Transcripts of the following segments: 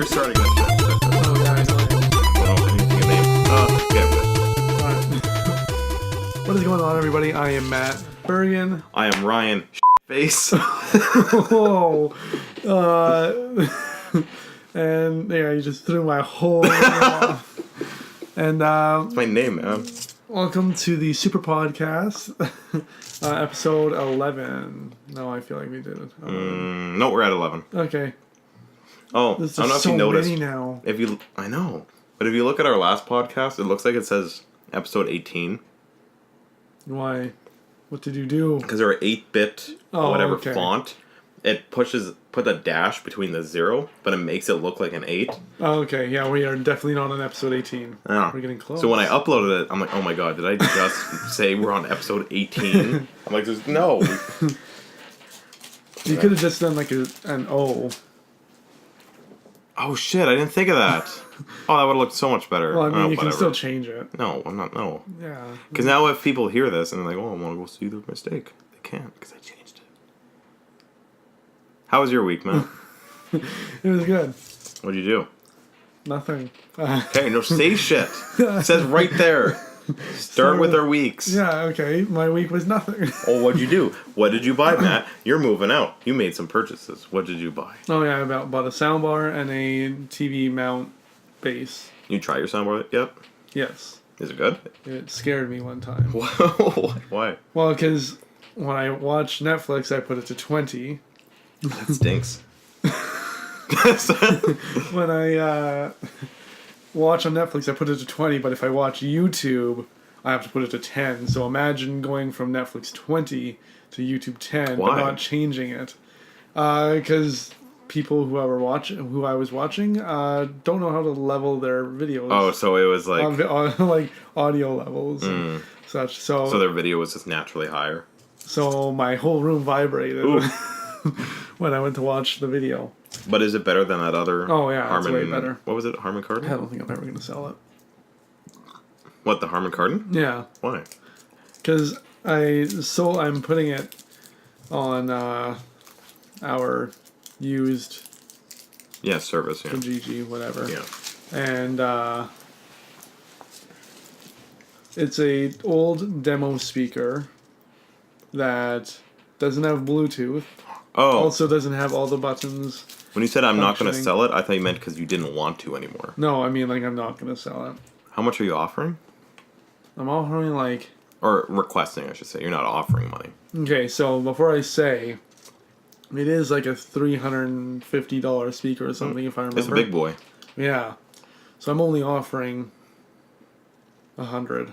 restarting this shit. Oh, yeah, I know. Anything a name. Yeah. Alright. What is going on, everybody? I am Matt Bergen. I am Ryan Face. Whoa. And yeah, you just threw my whole name off. And That's my name, man. welcome to the Super Podcast, episode 11. No, I feel like we did it. No, we're at 11. Okay. Oh, I There's don't know just if you so noticed. many now. I know. But if you look at our last podcast, it looks like it says episode 18. Why? What did you do? Because they're 8-bit Oh, whatever okay. font. It put a dash between the 0, but it makes it look like an 8. Oh, okay. Yeah, we are definitely not on episode 18. Yeah. We're getting close. So when I uploaded it, I'm like, oh my god, did I just say we're on episode 18? I'm like, no. You could have just done like an O. Oh shit, I didn't think of that. Oh, that would have looked so much better. Well, I mean, Oh, you can whatever. still change it. No, I'm not, no. Yeah. Because now if people hear this and they're like, oh, I want to go see the mistake, they can't because I changed it. How was your week, man? It was good. What'd you do? Nothing. Okay, no, say shit. It says right there. Start with our weeks. Yeah, okay. My week was nothing. Oh, what'd you do? What did you buy, Matt? You're moving out. You made some purchases. What did you buy? Oh, yeah, I bought a soundbar and a TV mount base. You try your soundboard yet? Yes. Is it good? It scared me one time. Why? Well, because when I watch Netflix, I put it to 20. That stinks. When I watch on Netflix, I put it to 20, but if I watch YouTube, I have to put it to 10. So imagine going from Netflix 20 to YouTube 10, Why? but not changing it. Because people who I was watching don't know how to level their videos. Oh, so it was like... like audio levels and such. So their video was just naturally higher. So my whole room vibrated Ooh. when I went to watch the video. But is it better than that other? Oh, yeah, it's Harman, way better. What was it? Harman I Kardon? don't think I'm ever going to sell it. What, the Harman Kardon? Yeah. Why? Because I'm putting it on our used Yeah, service, yeah. GG, whatever. Yeah. And it's a old demo speaker that doesn't have Bluetooth. Oh, Also doesn't have all the buttons. when you said I'm not going to functioning. sell it, I thought you meant because you didn't want to anymore. No, I mean, like, I'm not going to sell it. How much are you offering? I'm offering, like... Or requesting, I should say. You're not offering money. Okay, so before I say... It is like a $350 speaker or something, if I remember. It's a big boy. Yeah. So I'm only offering $100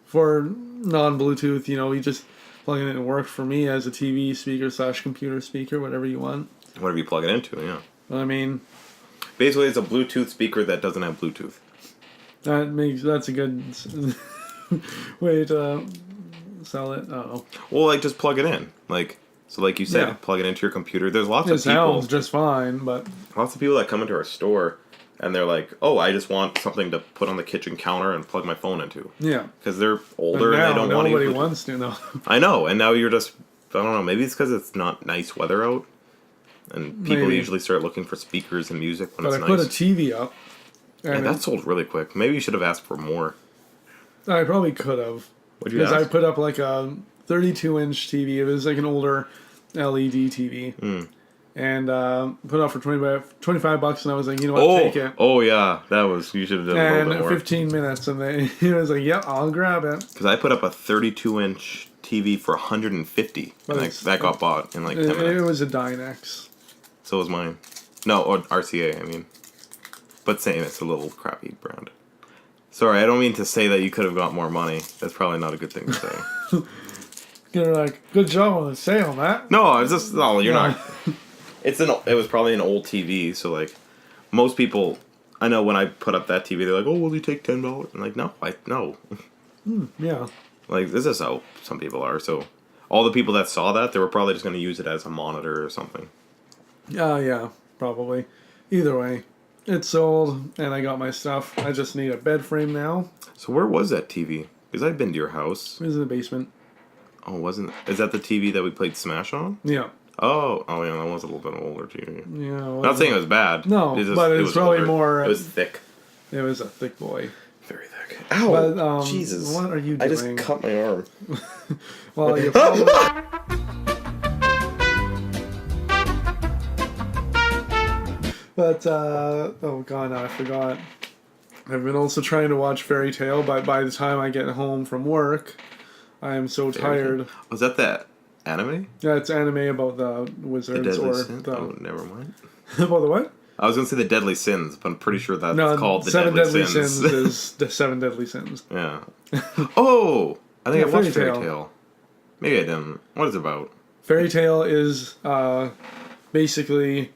for non-Bluetooth. You know, you just plug it in and work for me as a TV speaker / computer speaker, whatever you want. Whatever you plug it into, yeah. I mean, Basically, it's a Bluetooth speaker that doesn't have Bluetooth. that's a good way to sell it. Oh, Well, like, just plug it in. So like you said, Yeah. plug it into your computer. There's lots it of people... sounds just fine, but Lots of people that come into our store and they're like, oh, I just want something to put on the kitchen counter and plug my phone into. yeah. Because they're But older and now they don't want to nobody use Bluetooth. wants to know. I know, and now you're just... I don't know, maybe it's because it's not nice weather out. And people Maybe. usually start looking for speakers and music when But it's I nice. put a TV up. And And that sold really quick. Maybe you should have asked for more. I probably could have. What'd you Because I ask? put up like a 32-inch TV. It was like an older LED TV. And put it up for $25, and I was like, you know what, take it. Oh yeah, that was... You should have done a little bit And more. 15 minutes, and then he was like, yeah, I'll grab it. Because I put up a 32-inch TV for $150. But And it's- that got bought in like 10 It minutes. was a Dynex. So was mine. No, or RCA, I mean. But same, it's a little crappy brand. Sorry, I don't mean to say that you could have got more money. That's probably not a good thing to say. You're like, good job on the sale, Matt. No, it's just... No, you're No. not... It was probably an old TV, so like... Most people... I know when I put up that TV, they're like, oh, will you take $10? I'm like, no, no. Yeah. Like, this is how some people are, so... All the people that saw that, they were probably just going to use it as a monitor or something. Yeah, probably. Either way, it's sold, and I got my stuff. I just need a bed frame now. So where was that TV? Because I've been to your house. It was in the basement. Oh, wasn't... Is that the TV that we played Smash on? Yeah. Oh, yeah, that was a little bit older TV. Yeah, Not saying it was bad. No, It's just, but it's was probably older. more. It was thick. It was a thick boy. Very thick. Ow! But, Jesus. what are you doing? I just cut my arm. Well, you probably. But, oh god, no, I forgot. I've been also trying to watch Fairy Tale, but by the time I get home from work, I am so tired. Was that anime? Yeah, it's anime about the The wizards Deadly or Sins? the... Oh, never mind. About the what? I was going to say the Deadly Sins, but I'm pretty sure that's No, called the Seven Deadly Deadly Sins. Sins is the Seven Deadly Sins. Yeah. Oh! I think Yeah, I watched Fairy Fairy Tale. Maybe I didn't. What is it about? Fairy Tale is basically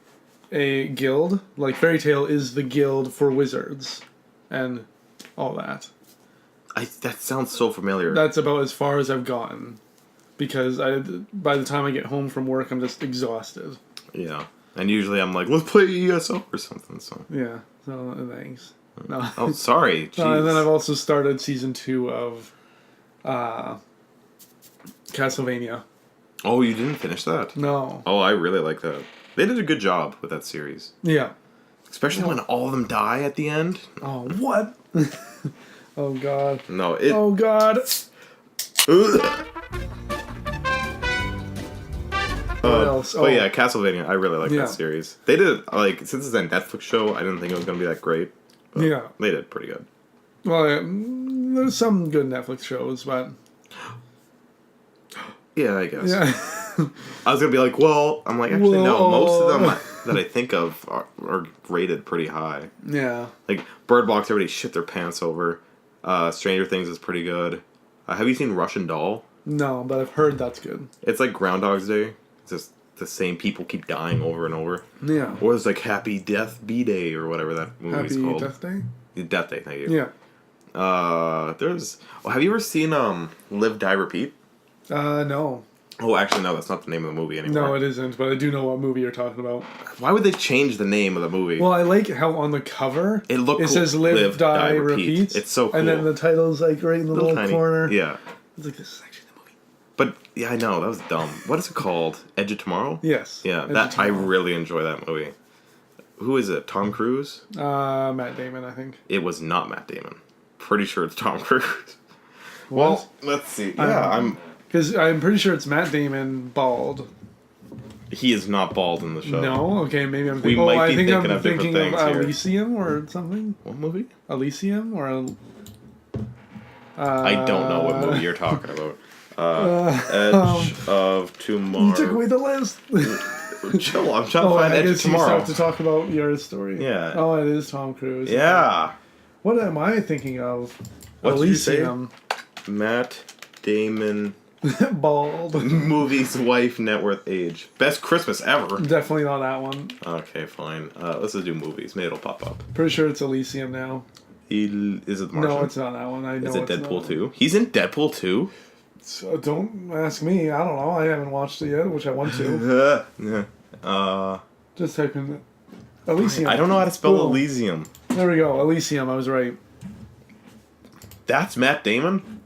a guild. Like, Fairy Tale is the guild for wizards and all that. That sounds so familiar. That's about as far as I've gotten. Because by the time I get home from work, I'm just exhausted. Yeah. And usually I'm like, let's play ESO or something. So. Yeah, so thanks. No. Oh, sorry. And then I've also started season 2 of Castlevania. Oh, you didn't finish that? No. Oh, I really like that. They did a good job with that series. Yeah. Especially when all of them die at the end. Oh, what? Oh, God. No, it... Oh, God. What else? Oh, yeah, Castlevania. I really like Yeah. that series. They did, like, since it's a Netflix show, I didn't think it was going to be that great. But Yeah. They did pretty good. Well, there's some good Netflix shows, but... Yeah, I guess. Yeah. I was going to be like, well, I'm like, actually, no. Most of them Whoa. that I think of are rated pretty high. Yeah. Like, Bird Box, everybody shit their pants over. Stranger Things is pretty good. Have you seen Russian Doll? No, but I've heard that's good. It's like Groundhog's Day. It's just the same people keep dying over and over. Yeah. Or it's like Happy Death B-Day or whatever that movie's Happy called. Death Day? Death Day, thank you. Yeah. There's... Oh, have you ever seen Live, Die, Repeat? No. Oh, actually, no, that's not the name of the movie anymore. No, it isn't, but I do know what movie you're talking about. Why would they change the name of the movie? Well, I like how on the cover It looked cool. says Live, Die, Repeat. It's so cool. And then the title's like right in the little tiny corner. Yeah. It's like, this is actually the movie. But, yeah, I know, that was dumb. What is it called? Edge of Tomorrow? Yes. Yeah, Edge of I Tomorrow. really enjoy that movie. Who is it? Tom Cruise? Matt Damon, I think. It was not Matt Damon. Pretty sure it's Tom Cruise. What? Well, let's see. Yeah, Because I'm pretty sure it's Matt Damon bald. He is not bald in the show. No? Okay, maybe I'm We thinking... might I be think thinking I'm of different thinking of things here. Elysium or something. What movie? Elysium or... I don't know what movie you're talking about. Edge of Tomorrow. You took away the list. Chill, I'm trying to find I Edge of guess you Tomorrow. have to talk about your story. Yeah. Oh, it is Tom Cruise. Yeah. What am I thinking of? What did you say? Elysium. Matt Damon Bald. movie's wife net worth age. Best Christmas ever. Definitely not that one. Okay, fine. Let's just do movies. Maybe it'll pop up. Pretty sure it's Elysium now. Is it the Martian? No, it's not that one. I know Is it it's Deadpool not. 2? He's in Deadpool 2? So don't ask me. I don't know. I haven't watched it yet, which I want to. Just type in Elysium. I don't know how to spell Cool. Elysium. There we go. Elysium. I was right. That's Matt Damon?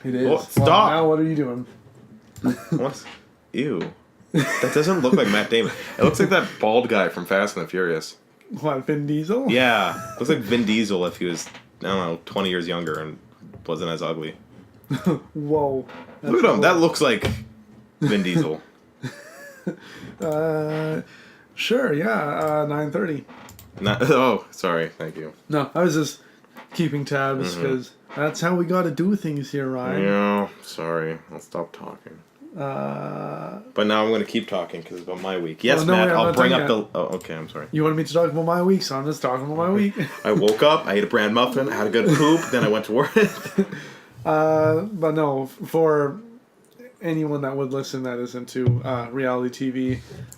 It is. Oh, Well, stop. now what are you doing? What? Ew. That doesn't look like Matt Damon. It looks like that bald guy from Fast and the Furious. What, Vin Diesel? Yeah. Looks like Vin Diesel if he was, I don't know, 20 years younger and wasn't as ugly. Whoa. That's Look at him. cool. That looks like Vin Diesel. Sure, yeah. 9:30. Oh, sorry. Thank you. No, I was just keeping tabs because that's how we got to do things here, Ryan. Yeah, sorry. I'll stop talking. But now I'm going to keep talking because it's about my week. Yes, no, Matt, I'm I'll not bring done up the... Oh, okay, I'm sorry. You wanted me to talk about my week, so I'm just talking about my week. I woke up, I ate a bran muffin, I had a good poop, then I went to work. But no, for anyone that would listen that is into reality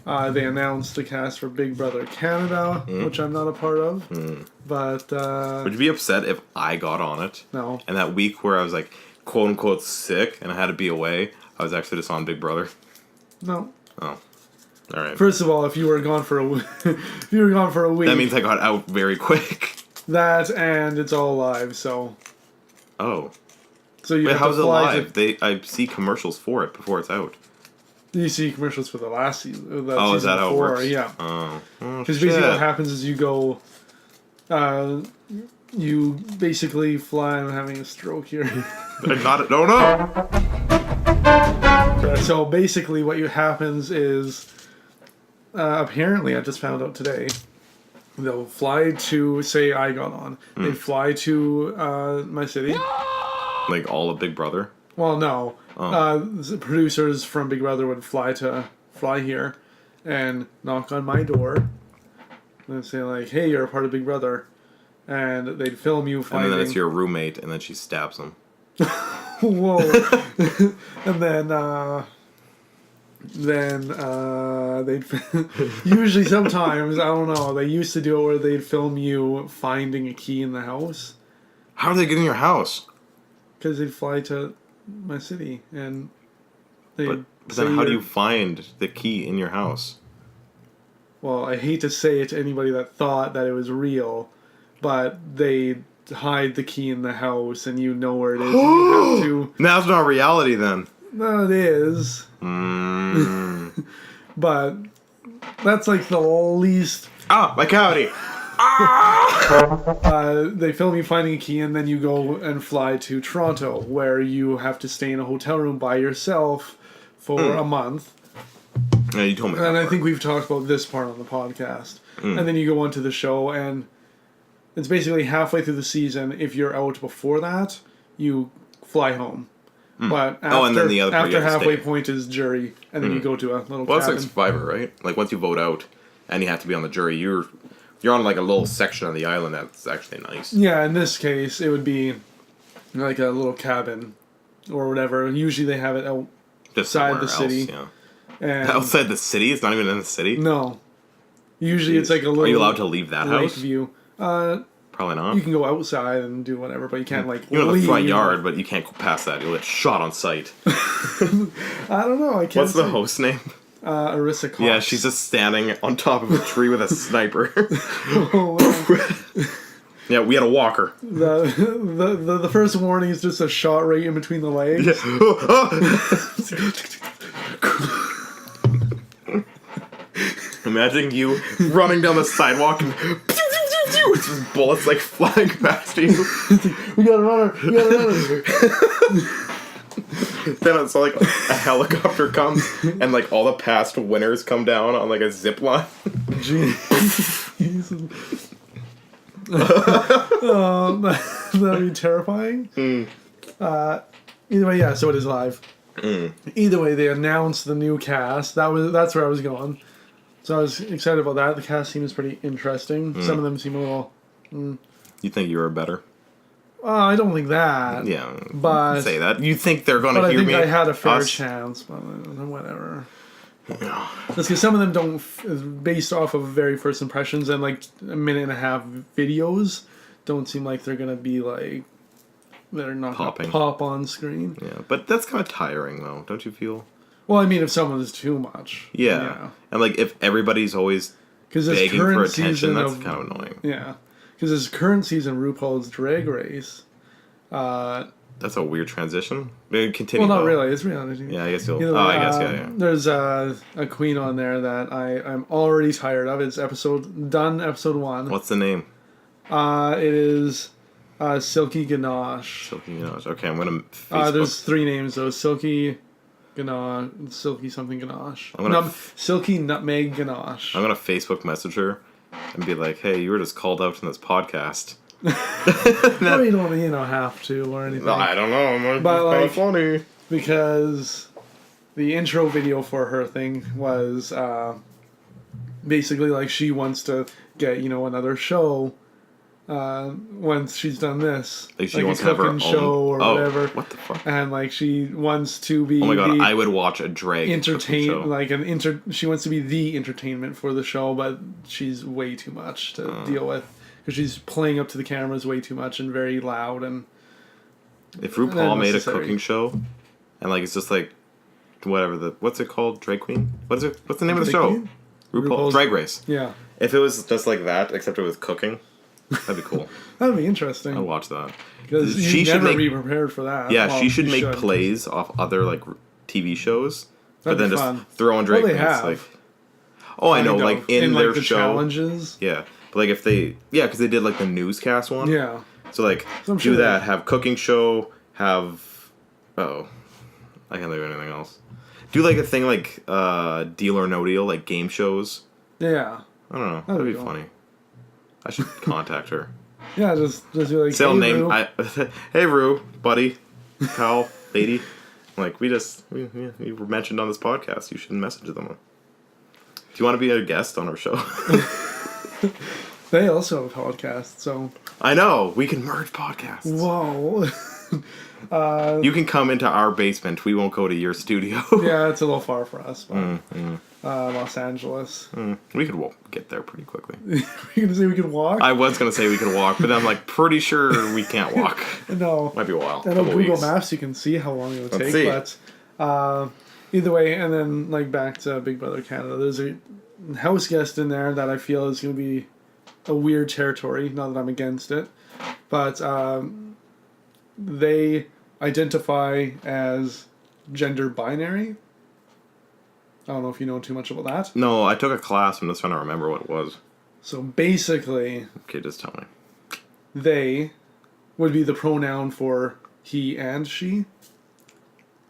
TV, they announced the cast for Big Brother Canada, which I'm not a part of. But Would you be upset if I got on it? no. And that week where I was like, quote unquote, sick and I had to be away, I was actually just on Big Brother. No. Oh. Alright. First of all, if you were gone for a if you were gone for a week, That means I got out very quick. that and it's all live, so Oh. you Wait, have how's to it fly live? I see commercials for it before it's out. You see commercials for the last season. Is that how it works? Yeah. Oh, Because basically what happens is you go... you basically fly... I'm having a stroke here. I got it. No. So basically what happens is... apparently, I just found out today... They'll fly to... Say I got on. They fly to my city. Like all of Big Brother? Well, no. The producers from Big Brother would fly here and knock on my door and say like, "Hey, you're a part of Big Brother," and they'd film you fighting. And then it's your roommate, and then she stabs him. Whoa! And then they'd usually sometimes I don't know. They used to do it where they'd film you finding a key in the house. How do they get in your house? Because they'd fly to my city and they. But then how do you find the key in your house? Well, I hate to say it to anybody that thought that it was real, but they hide the key in the house and you know where it is. And you have to. Now it's not reality then. No, it is. But that's like the least. My cavity. They film you finding a key and then you go and fly to Toronto where you have to stay in a hotel room by yourself for a month. Yeah, you told me that And I part. think we've talked about this part on the podcast. And then you go onto the show and it's basically halfway through the season. If you're out before that, you fly home. But after, and then the other part you after have to halfway stay. point is jury, and then you go to a little Well, it's cabin. like Survivor, right? Like once you vote out and you have to be on the jury, you're on like a little section of the island that's actually nice. Yeah, in this case, it would be like a little cabin or whatever. Usually they have it Just outside the somewhere city. else, yeah. And Outside the city? It's not even in the city? no. Usually it's like a little... Are you allowed to leave that lake house? view. Probably not. You can go outside and do whatever, but you can't like You have leave. the front yard, but you can't go past that. You'll get shot on sight. I don't know. I can't What's the say. host name? Arissa Cox. Yeah, she's just standing on top of a tree with a sniper. Yeah, we had a walker. The first warning is just a shot right in between the legs. Imagine you running down the sidewalk and it's just bullets like flying past you. We got a runner. We got a runner. Then it's like a helicopter comes and like all the past winners come down on like a zip line. Jeez. That'd be terrifying. Either way, yeah. So it is live. Either way, they announced the new cast. That's where I was going. So I was excited about that. The cast seems pretty interesting. Some of them seem a little. You think you were better? I don't think that. Yeah, but say that. You think they're going to But I hear think me? I had a fair Us? chance. But whatever. That's because some of them don't, based off of very first impressions and like a minute and a half videos, don't seem like they're gonna be like they're not Popping. gonna pop on screen. Yeah, but that's kind of tiring though, don't you feel? Well, I mean, if someone is too much. Yeah. And like if everybody's always Because this begging for current attention, season that's of kind of annoying. yeah, because this current season RuPaul's Drag Race. That's a weird transition. Maybe continue. Well, not though. really. It's reality. Yeah, I guess you'll. Either Oh, way, I guess yeah. There's a queen on there that I'm already tired of. It's episode 1. What's the name? It is Silky Ganache. Silky Ganache. Okay, I'm gonna. Facebook. There's 3 names though. Silky Ganache, Silky something Ganache. I'm gonna Silky Nutmeg Ganache. I'm gonna Facebook message her and be like, "Hey, you were just called out in this podcast." No, you don't have to or anything. No, I don't know. But, It's kind like- of funny. Because the intro video for her thing was basically like she wants to get another show once she's done this, Like she like wants a to have her cooking own show or whatever. What the fuck? And like she wants to be Oh my god, the I would watch a drag cooking show. she wants to be the entertainment for the show, but she's way too much to deal with because she's playing up to the cameras way too much and very loud and. If RuPaul made a unnecessary. cooking show, and like it's just like whatever what's it called? Drag Queen? What is it? What's the name of the Drag show? Queen? RuPaul Drag Race. Yeah, If it was just like that, except it was cooking, that'd be cool. that'd be interesting. I'd watch that. Because She you should never make- be prepared for that. Yeah, Well, she should you make plays off other like TV shows but then fun. just throwing Drake Well, they queens have. like. Oh, I know, like in their the show. challenges. Yeah, but like if they, because they did like the newscast one. Yeah. So like So I'm do sure that, have cooking show, have, I can't think of anything else. Do like a thing like Deal or No Deal, like game shows. Yeah. I don't know. That'd be funny. I should contact her. Yeah, just be like, Sale hey, name. Rue. Hey, Rue, buddy, pal, lady. Like we were mentioned on this podcast. You should message them. Do you want to be a guest on our show? They also have a podcast, so. I know. We can merge podcasts. Whoa. You can come into our basement. We won't go to your studio. Yeah, it's a little far for us, but Los Angeles. We could get there pretty quickly. You're gonna say we could walk? I was gonna say we could walk, but I'm like pretty sure we can't walk. No. Might be a while. And on Google Maps, you can see how long it would Let's take. see. But either way, and then like back to Big Brother Canada, there's a house guest in there that I feel is going to be a weird territory. Not that I'm against it, but they identify as gender binary. I don't know if you know too much about that. No, I took a class. I'm just trying to remember what it was. So basically, Okay, just tell me. they would be the pronoun for he and she.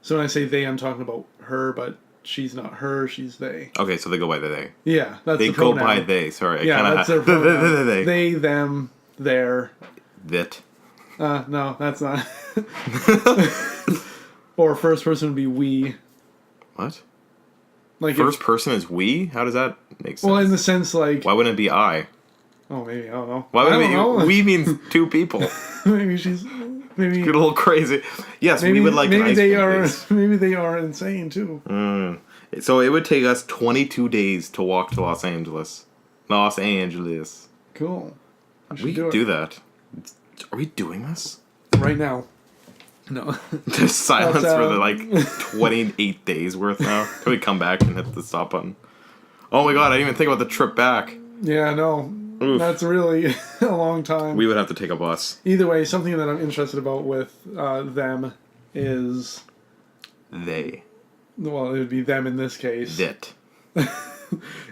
So when I say they, I'm talking about her, but she's not her, she's they. Okay, so they go by they. Yeah, that's They the go pronoun. by they. Sorry, Yeah, I that's kind their of pronoun. they. They, them, their. That. No, that's not. Or first person would be we. What? Like First person is we? How does that make sense? Well, in the sense like. Why wouldn't it be I? Oh, maybe I don't know. Why would I it don't be? know. We means two people. Maybe she's. Maybe. Get a little crazy. Yes, Maybe, we would like. maybe an ice they cream, are. please. Maybe they are insane too. So it would take us 22 days to walk to Los Angeles. Los Angeles. Cool. We could do that. Are we doing this? Right now. No. Just silence That's, for the like 28 days worth now. Can we come back and hit the stop button? Oh my god, I didn't even think about the trip back. Yeah, no. Oof. That's really a long time. We would have to take a bus. Either way, something that I'm interested about with them is. They. Well, it would be them in this case. That.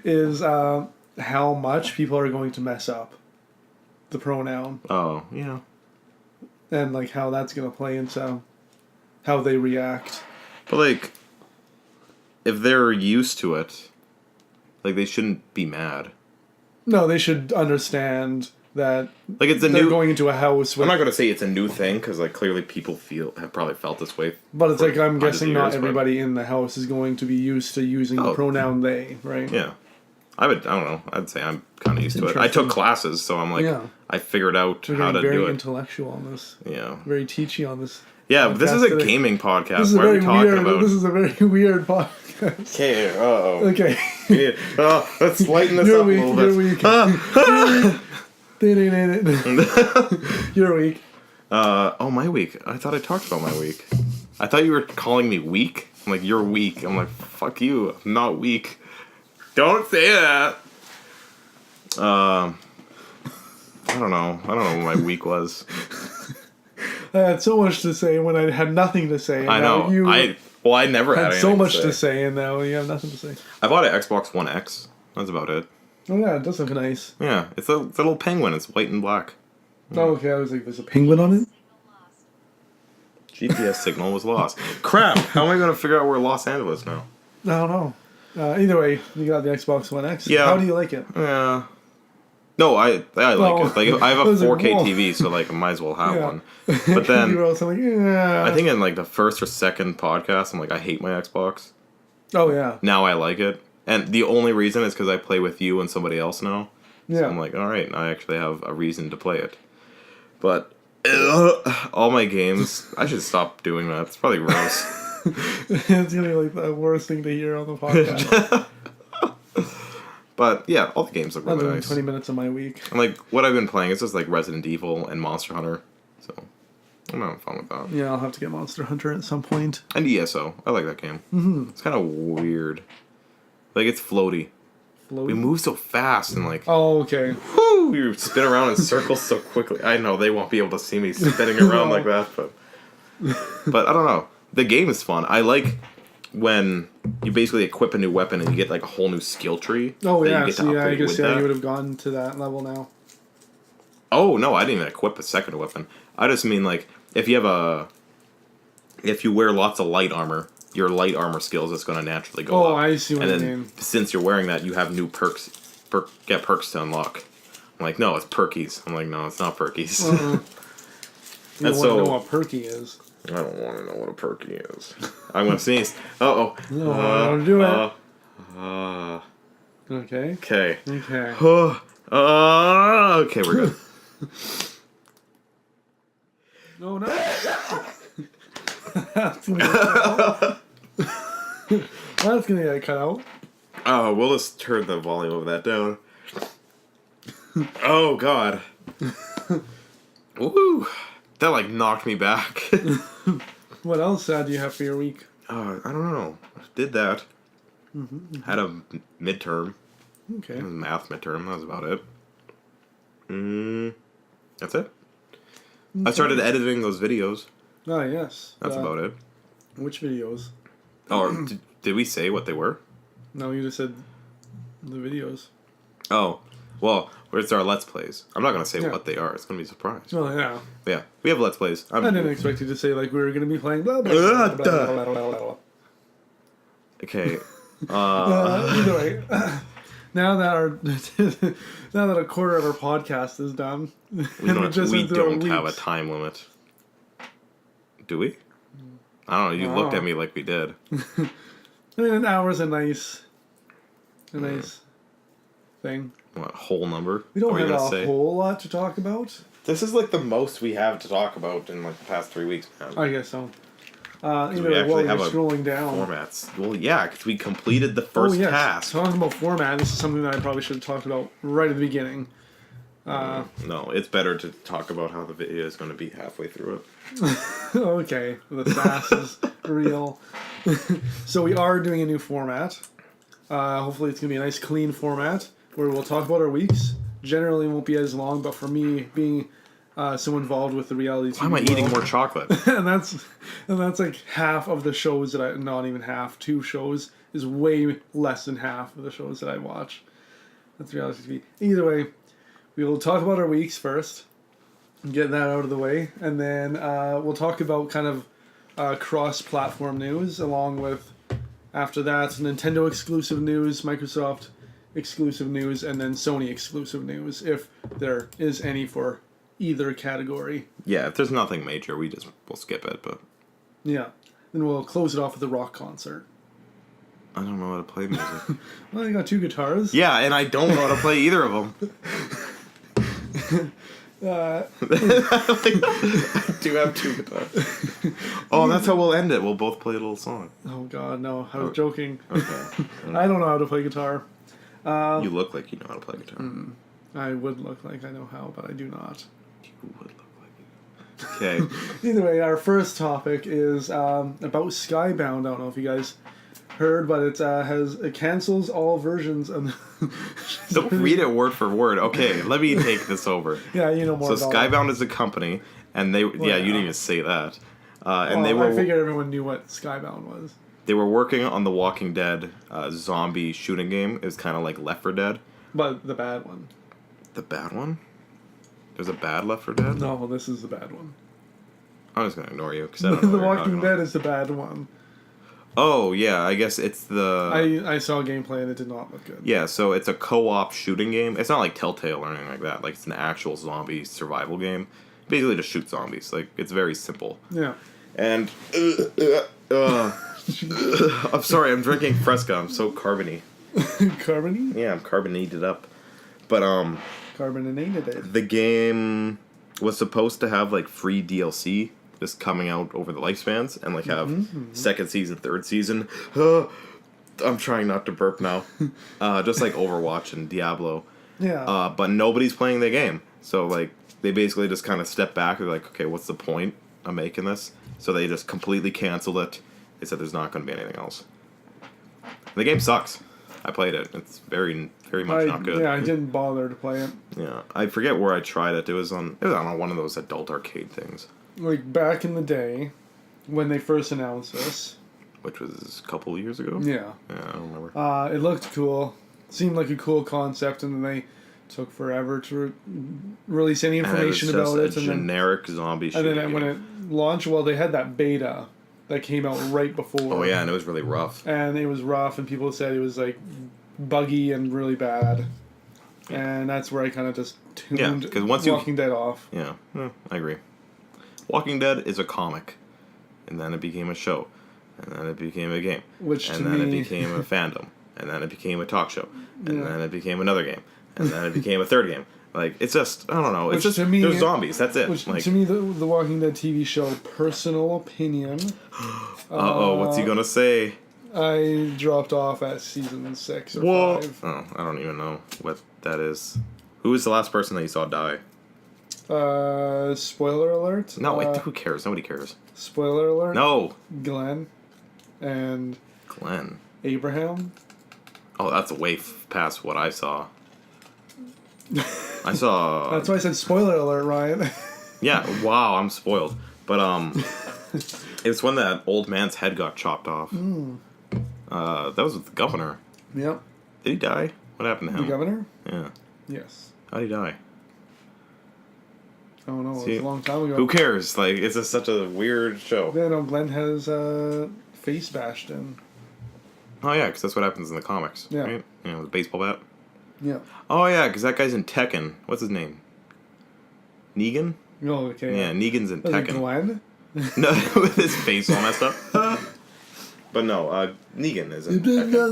Is how much people are going to mess up the pronoun. Oh, yeah. And like how that's going to play into how they react. But like, if they're used to it, like they shouldn't be mad. No, they should understand that Like it's a they're new. going into a house with. I'm not gonna say it's a new thing because like clearly people have probably felt this way. But it's like I'm hundreds of guessing not years, but- everybody in the house is going to be used to using the Oh. pronoun they, right? Yeah, I don't know. I'd say I'm kind of used to it. I Interesting. took classes, so I'm like, Yeah. I figured out We're how getting to very do it. intellectual on this. Yeah, Very teachy on this. yeah. But this is a today. gaming podcast. This is a What are we very talking weird. about? This is a very weird podcast. Okay. Uh-oh. Okay. Yeah. Let's lighten this You're up weak. a little You're bit. weak. You're weak. Oh, my week. I thought I talked about my week. I thought you were calling me weak. I'm like, you're weak. I'm like, fuck you. I'm not weak. Don't say that. I don't know. I don't know what my week was. I had so much to say when I had nothing to say. And I now know. You I never had had anything so much to to say, and now you have nothing to say. I bought an Xbox One X. That's about it. Oh yeah, it does look nice. Yeah, it's a little penguin. It's white and black. Oh, okay, I was like, there's a penguin on it? GPS signal was lost. Crap! How am I going to figure out where Los Angeles now? I don't know. Either way, you got the Xbox One X. Yeah. How do you like it? Yeah. No, I like Oh. it. Like I have I a was like, 4K whoa. TV, so like I might as well have Yeah. one. But then You were also like, yeah. I think in like the first or second podcast, I'm like, I hate my Xbox. Oh yeah. Now I like it, and the only reason is because I play with you and somebody else now. Yeah. So I'm like, all right, I actually have a reason to play it. But all my games, I should stop doing that. It's probably gross. It's gonna be like the worst thing to hear on the podcast. But yeah, all the games look I'm really doing nice. 20 minutes of my week. And like what I've been playing is just like Resident Evil and Monster Hunter. So I'm having fun with that. Yeah, I'll have to get Monster Hunter at some point. And ESO. I like that game. Mm-hmm. It's kind of weird. Like it's floaty. We move so fast and like Oh, okay. whoo, you spin around in circles so quickly. I know they won't be able to see me spinning around No. like that, but I don't know. The game is fun. I like when you basically equip a new weapon and you get like a whole new skill tree. Oh that yeah, you get to I upgrade guess with you that. would have gone to that level now. Oh no, I didn't even equip a second weapon. I just mean like if you wear lots of light armor, your light armor skills is going to naturally go up. Oh, I see what you and then mean. since you're wearing that, you have new perks. Get perks to unlock. I'm like, no, it's perkies. I'm like, no, it's not perkies. You don't want to know what perky is. I don't want to know what a perky is. I'm gonna sneeze. Uh-oh. No, don't do it. Okay. Okay. Okay. Okay, we're good. No, no. That's gonna get cut out. That's gonna get cut out. Oh, we'll just turn the volume of that down. Oh, God. Woo! That, like, knocked me back. What else do you have for your week? I don't know. Did that. Had a midterm. Okay. Math midterm. That was about it. That's it. Okay. I started editing those videos. Oh, yes. That's about it. Which videos? Oh, did we say what they were? No, you just said the videos. Oh, well, it's our Let's Plays. I'm not going to say what they are. It's going to be a surprise. Oh, yeah. Yeah, we have Let's Plays. I didn't expect you to say, like, we were going to be playing blah, blah, blah, blah, blah, blah, blah, blah. Okay. Either way, now that a quarter of our podcast is done, we don't have a time limit. Do we? I don't know. You looked at me like we did. I mean, an hour's a nice thing. What, whole number? We don't have a whole lot to talk about. This is like the most we have to talk about in like the past 3 weeks, man. I guess so. We actually have scrolling down. Formats. Well, yeah, because we completed the first task. Talking about format, this is something that I probably should have talked about right at the beginning. No, it's better to talk about how the video is going to be halfway through it. Okay, the sass is real. So we are doing a new format. Hopefully it's going to be a nice clean format where we'll talk about our weeks. Generally it won't be as long, but for me being so involved with the reality TV Why am I eating more chocolate? and that's like half of the shows that not even half, 2 shows is way less than half of the shows that I watch. That's reality TV. Either way, we will talk about our weeks first, get that out of the way, and then we'll talk about kind of cross-platform news, along with, after that, Nintendo exclusive news, Microsoft exclusive news, and then Sony exclusive news, if there is any for either category. Yeah, if there's nothing major, we'll skip it, but... Yeah. Then we'll close it off with a rock concert. I don't know how to play music. Well, you got 2 guitars. Yeah, and I don't know how to play either of them. I do have 2 guitars. Oh, that's how we'll end it. We'll both play a little song. Oh, God, no. I was joking. Okay. I don't know how to play guitar. You look like you know how to play guitar. I would look like I know how, but I do not. You would look like it. Okay. Either way, our first topic is about Skybound. I don't know if you guys heard, but it cancels all versions of... Don't read it word for word. Okay, let me take this over. Yeah, you know more so about Skybound is a company, and they... you didn't even say that. And I figured everyone knew what Skybound was. They were working on the Walking Dead zombie shooting game. It was kind of like Left 4 Dead. But the bad one. The bad one? There's a bad Left 4 Dead? No, this is the bad one. I'm just going to ignore you, because I don't know The what you're Walking talking Dead about. is the bad one. Oh, yeah, I guess it's the... I saw gameplay and it did not look good. Yeah, so it's a co-op shooting game. It's not like Telltale or anything like that. Like, it's an actual zombie survival game. Basically, just shoot zombies. Like, it's very simple. Yeah. And... I'm sorry, I'm drinking Fresca. I'm so carbony. Carbony? Yeah, I'm carbonated up. But, Carbonated it. the game was supposed to have, like, free DLC just coming out over the lifespans and, like, have second season, third season. I'm trying not to burp now. Just like Overwatch and Diablo. Yeah. But nobody's playing the game. So, like, they basically just kind of step back. They're like, okay, what's the point of making this? So they just completely canceled it. They said there's not going to be anything else. The game sucks. I played it. It's very, very much not good. Yeah, I didn't bother to play it. Yeah, I forget where I tried it. It was on one of those adult arcade things. Like, back in the day, when they first announced this, which was a couple years ago. Yeah. Yeah, I don't remember. It looked cool. Seemed like a cool concept, and then they took forever to release any information about it. And generic zombie shit. And then when it launched, well, they had that beta that came out right before. Oh yeah, and it was really rough. And it was rough, and people said it was like buggy and really bad. Yeah. And that's where I kind of just tuned Walking Dead off. Yeah, I agree. Walking Dead is a comic, and then it became a show, and then it became a game, it became a fandom, and then it became a talk show, and then it became another game, and then it became a third game. Like, it's just, I don't know, it's just, there's zombies, that's it. Which, like, to me, the Walking Dead TV show, personal opinion. What's he gonna say? I dropped off at season 6 or 5. Oh, I don't even know what that is. Who was the last person that you saw die? Spoiler alert. No, who cares? Nobody cares. Spoiler alert. No. Glenn. And Glenn. Abraham. Oh, that's way past what I saw. I saw... That's why I said spoiler alert, Ryan. Yeah, wow, I'm spoiled. But, it was when that old man's head got chopped off. That was with the governor. Yep. Did he die? What happened to him? The governor? Yeah. Yes. How'd he die? I don't know. It was a long time ago. Who cares? Like, it's just such a weird show. Yeah, no, Glenn has face bashed in. Oh, yeah, because that's what happens in the comics. Yeah. Right? You know, the baseball bat. Yeah. Oh, yeah, because that guy's in Tekken. What's his name? Negan? Oh, okay. Yeah, Negan's in Was Tekken. it Glenn? No, with his face all messed up. But no, Negan is in Tekken.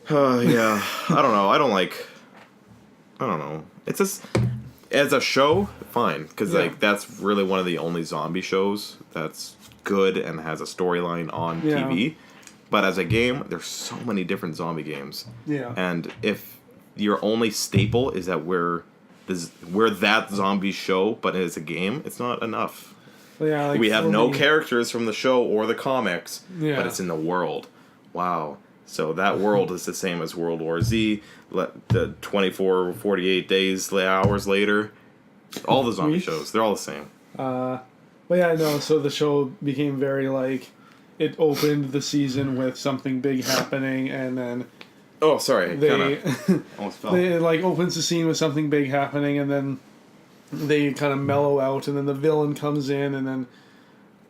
Yeah, I don't know. I don't know. It's just, as a show, fine. Because, like, that's really one of the only zombie shows that's good and has a storyline on TV. But as a game, there's so many different zombie games. Yeah. And if your only staple is that we're that zombie show, but it's a game, it's not enough. Yeah, like we have no characters from the show or the comics, but it's in the world. Wow. So that world is the same as World War Z, the 24, 48 days, hours later. All the zombie shows, they're all the same. But yeah, no, so the show became very, like, it opened the season with something big happening, and then... Oh, sorry, they almost fell. They, like, opens the scene with something big happening, and then they kind of mellow out, and then the villain comes in, and then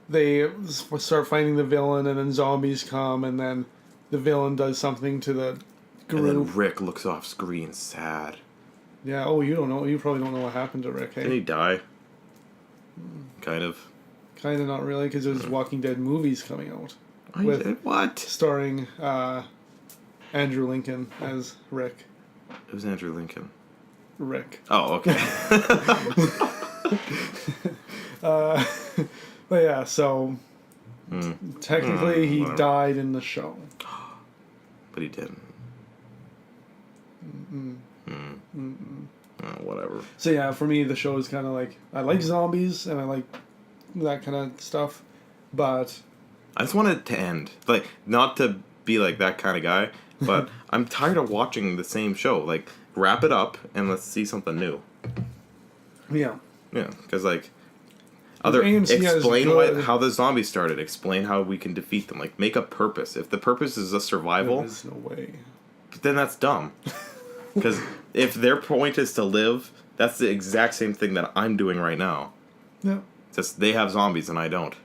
they start fighting the villain, and then zombies come, and then the villain does something to the group. And then Rick looks off screen sad. Yeah, oh, you don't know. You probably don't know what happened to Rick, hey? Did he die? Kind of. Kind of not really, because there's Walking Dead movies coming out. What? Starring Andrew Lincoln as Rick. Who's Andrew Lincoln? Rick. Oh, okay. But yeah, so technically he died in the show. But he didn't. Whatever. So yeah, for me the show is kind of like, I like zombies and I like that kind of stuff, but I just want it to end. Like, not to be like that kind of guy, but I'm tired of watching the same show. Like, wrap it up and let's see something new. Yeah. Yeah, because like, explain how the zombies started. Explain how we can defeat them. Like, make a purpose. If the purpose is a survival, there's no way. Then that's dumb. Because if their point is to live, that's the exact same thing that I'm doing right now. Yeah. Just they have zombies and I don't.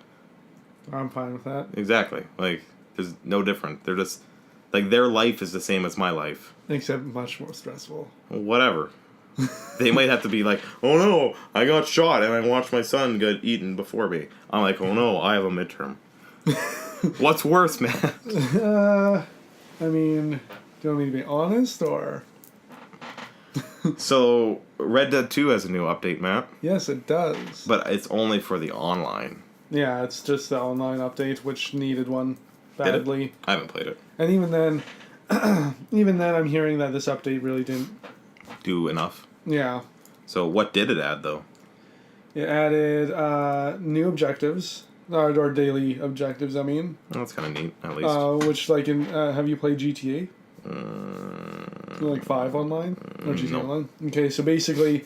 I'm fine with that. Exactly. Like, there's no different. They're just, like, their life is the same as my life. Except much more stressful. Whatever. They might have to be like, oh no, I got shot and I watched my son get eaten before me. I'm like, oh no, I have a midterm. What's worse, man? I mean, do you want me to be honest, or? So, Red Dead 2 has a new update, Matt. Yes, it does. But it's only for the online. Yeah, it's just the online update, which needed one badly. I haven't played it. And even then, I'm hearing that this update really didn't do enough. Yeah. So what did it add, though? It added new objectives, or daily objectives, I mean. Well, that's kind of neat, at least. Which, like, have you played GTA? Like 5 online? Or GTA Online? Okay, so basically,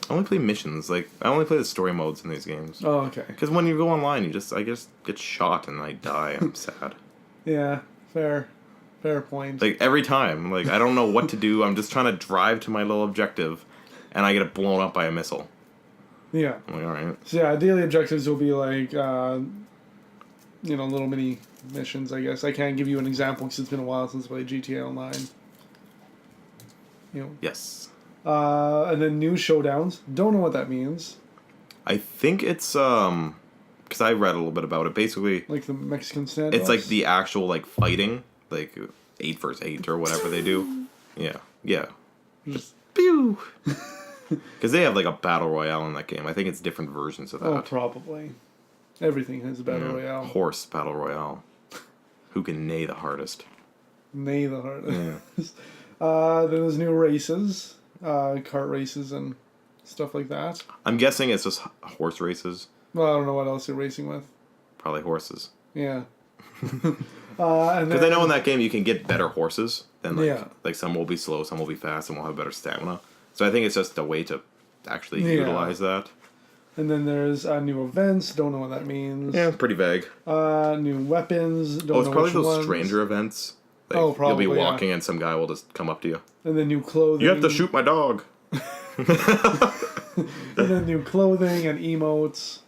I only play missions. Like, I only play the story modes in these games. Oh, okay. Because when you go online, I just get shot and I die. I'm sad. Yeah, fair point. Like, every time. Like, I don't know what to do. I'm just trying to drive to my little objective, and I get blown up by a missile. Yeah. I'm like, alright. So yeah, daily objectives will be like, little mini missions, I guess. I can't give you an example because it's been a while since I played GTA Online. Yes. And then new showdowns. Don't know what that means. I think it's, because I read a little bit about it. Basically, like the Mexican standoffs? It's like the actual, like, fighting. Like, 8 vs. 8 or whatever they do. Yeah. Just pew! Because they have, like, a battle royale in that game. I think it's different versions of that. Oh, probably. Everything has a battle royale. Horse battle royale. Who can neigh the hardest? Neigh the hardest. Yeah. Then there's new races. Kart races and stuff like that. I'm guessing it's just horse races. Well, I don't know what else you're racing with. Probably horses. Yeah. Because I know in that game you can get better horses. Than like some will be slow, some will be fast, and will have better stamina. So I think it's just a way to actually utilize that. And then there's new events. Don't know what that means. Yeah, pretty vague. New weapons. Don't know it's probably those ones. stranger events. Like, probably. You'll be walking and some guy will just come up to you. And then new clothing. You have to shoot my dog. And then new clothing and emotes.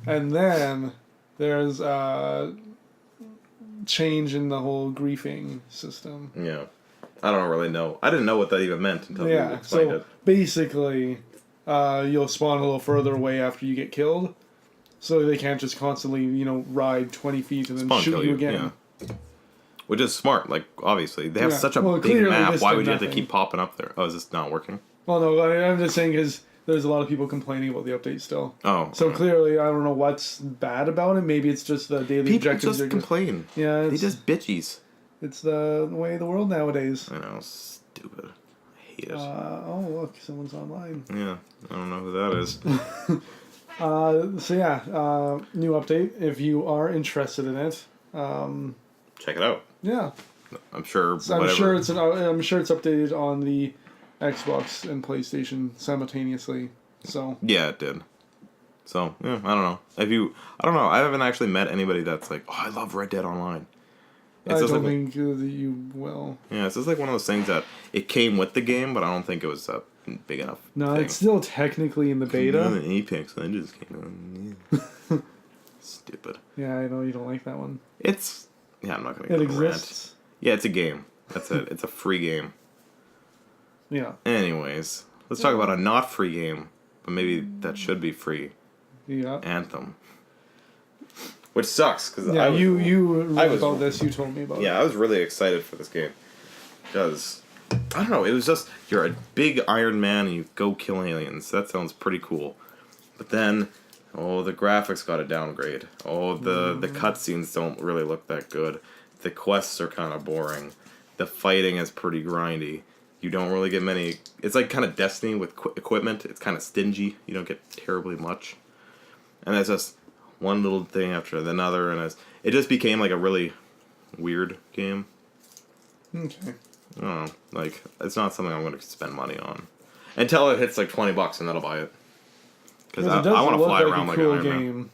And then there's change in the whole griefing system. Yeah. I don't really know. I didn't know what that even meant until you explained it. Basically, you'll spawn a little further away after you get killed. So they can't just constantly, ride 20 feet and then shoot you again. Yeah. Which is smart, like, obviously. They have such a big map, why would you have to keep popping up there? Oh, is this not working? Well, no, I'm just saying because there's a lot of people complaining about the update still. Oh. So clearly, I don't know what's bad about it. Maybe it's just the daily objectives. People just complain. Yeah. They just bitchies. It's the way of the world nowadays. I know, stupid. I hate it. Oh, look, someone's online. Yeah, I don't know who that is. New update. If you are interested in it, check it out. Yeah, I'm sure. I'm sure it's updated on the Xbox and PlayStation simultaneously. So yeah, it did. So yeah, I don't know. I don't know. I haven't actually met anybody that's like, oh, I love Red Dead Online. I don't think that you will. Yeah, it's just like one of those things that it came with the game, but I don't think it was a big enough. No, thing. It's still technically in the beta. The Apex Legends came out. Stupid. Yeah, I know you don't like that one. I'm not gonna. It exists. Yeah, it's a game. That's it. It's a free game. Yeah. Anyways, let's talk about a not free game, but maybe that should be free. Yeah. Anthem. Which sucks because you read about this. You told me about it. Yeah, I was really excited for this game because I don't know. It was just you're a big Iron Man and you go kill aliens. That sounds pretty cool. But then, the graphics got a downgrade. The cutscenes don't really look that good. The quests are kind of boring. The fighting is pretty grindy. You don't really get many. It's like kind of Destiny with equipment. It's kind of stingy. You don't get terribly much. And it's just one little thing after another, and it just became like a really weird game. Okay. I don't know. Like, it's not something I'm going to spend money on until it hits like $20, and then I'll buy it. Because I want to fly around like an Iron Man.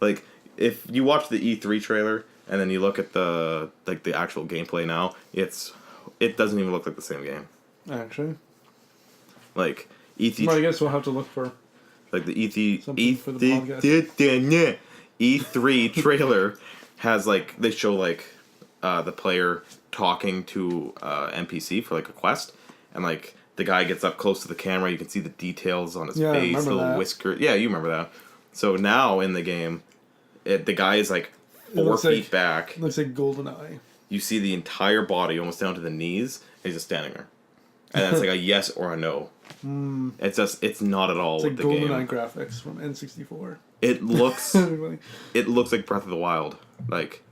Like, if you watch the E3 trailer and then you look at the actual gameplay now, it doesn't even look like the same game. Actually. Like E3. Well, I guess we'll have to look for. Like the E3 trailer has like they show like the player talking to NPC for like a quest, and like the guy gets up close to the camera, you can see the details on his face, little whisker. Yeah, you remember that. So now in the game, the guy is like 4 feet back. Looks like GoldenEye. You see the entire body almost down to the knees, and he's just standing there. And that's like a yes or a no. It's not at all with the game. It's like GoldenEye graphics from N64. It looks like Breath of the Wild. Like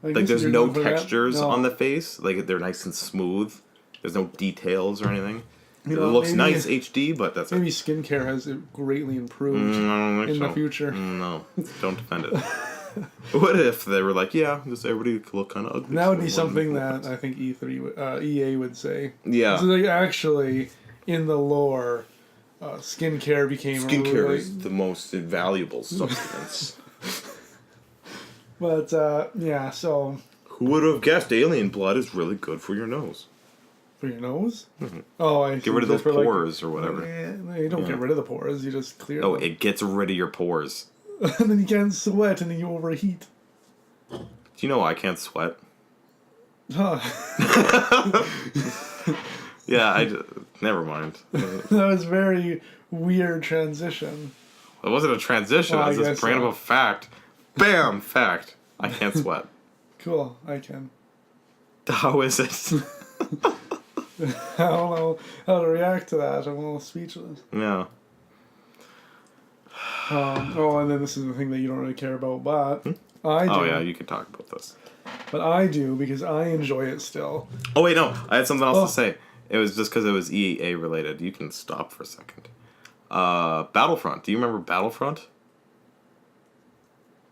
there's no textures on the face. Like they're nice and smooth. There's no details or anything. It looks nice HD, but that's maybe skincare has greatly improved in the future. No, don't defend it. What if they were like, yeah, just everybody look kind of ugly? That would be something that I think EA would say. Yeah. So like actually, in the lore, skincare became Skincare is the most valuable substance. But yeah, so Who would have guessed alien blood is really good for your nose? for your nose? Mm-hmm. Oh, I Get rid of those pores or whatever. You don't get rid of the pores. You just clear them. It gets rid of your pores. And then you can't sweat, and then you overheat. Do you know I can't sweat? Huh. Yeah, never mind. That was very weird transition. It wasn't a transition. Well, I was just bringing up a fact. Bam! Fact. I can't sweat. Cool, I can. How is it? I don't know how to react to that. I'm a little speechless. Yeah. And then this is the thing that you don't really care about, but I do. Oh, yeah, you could talk about this. But I do because I enjoy it still. Oh, wait, no. I had something else to say. It was just because it was EA related. You can stop for a second. Battlefront. Do you remember Battlefront?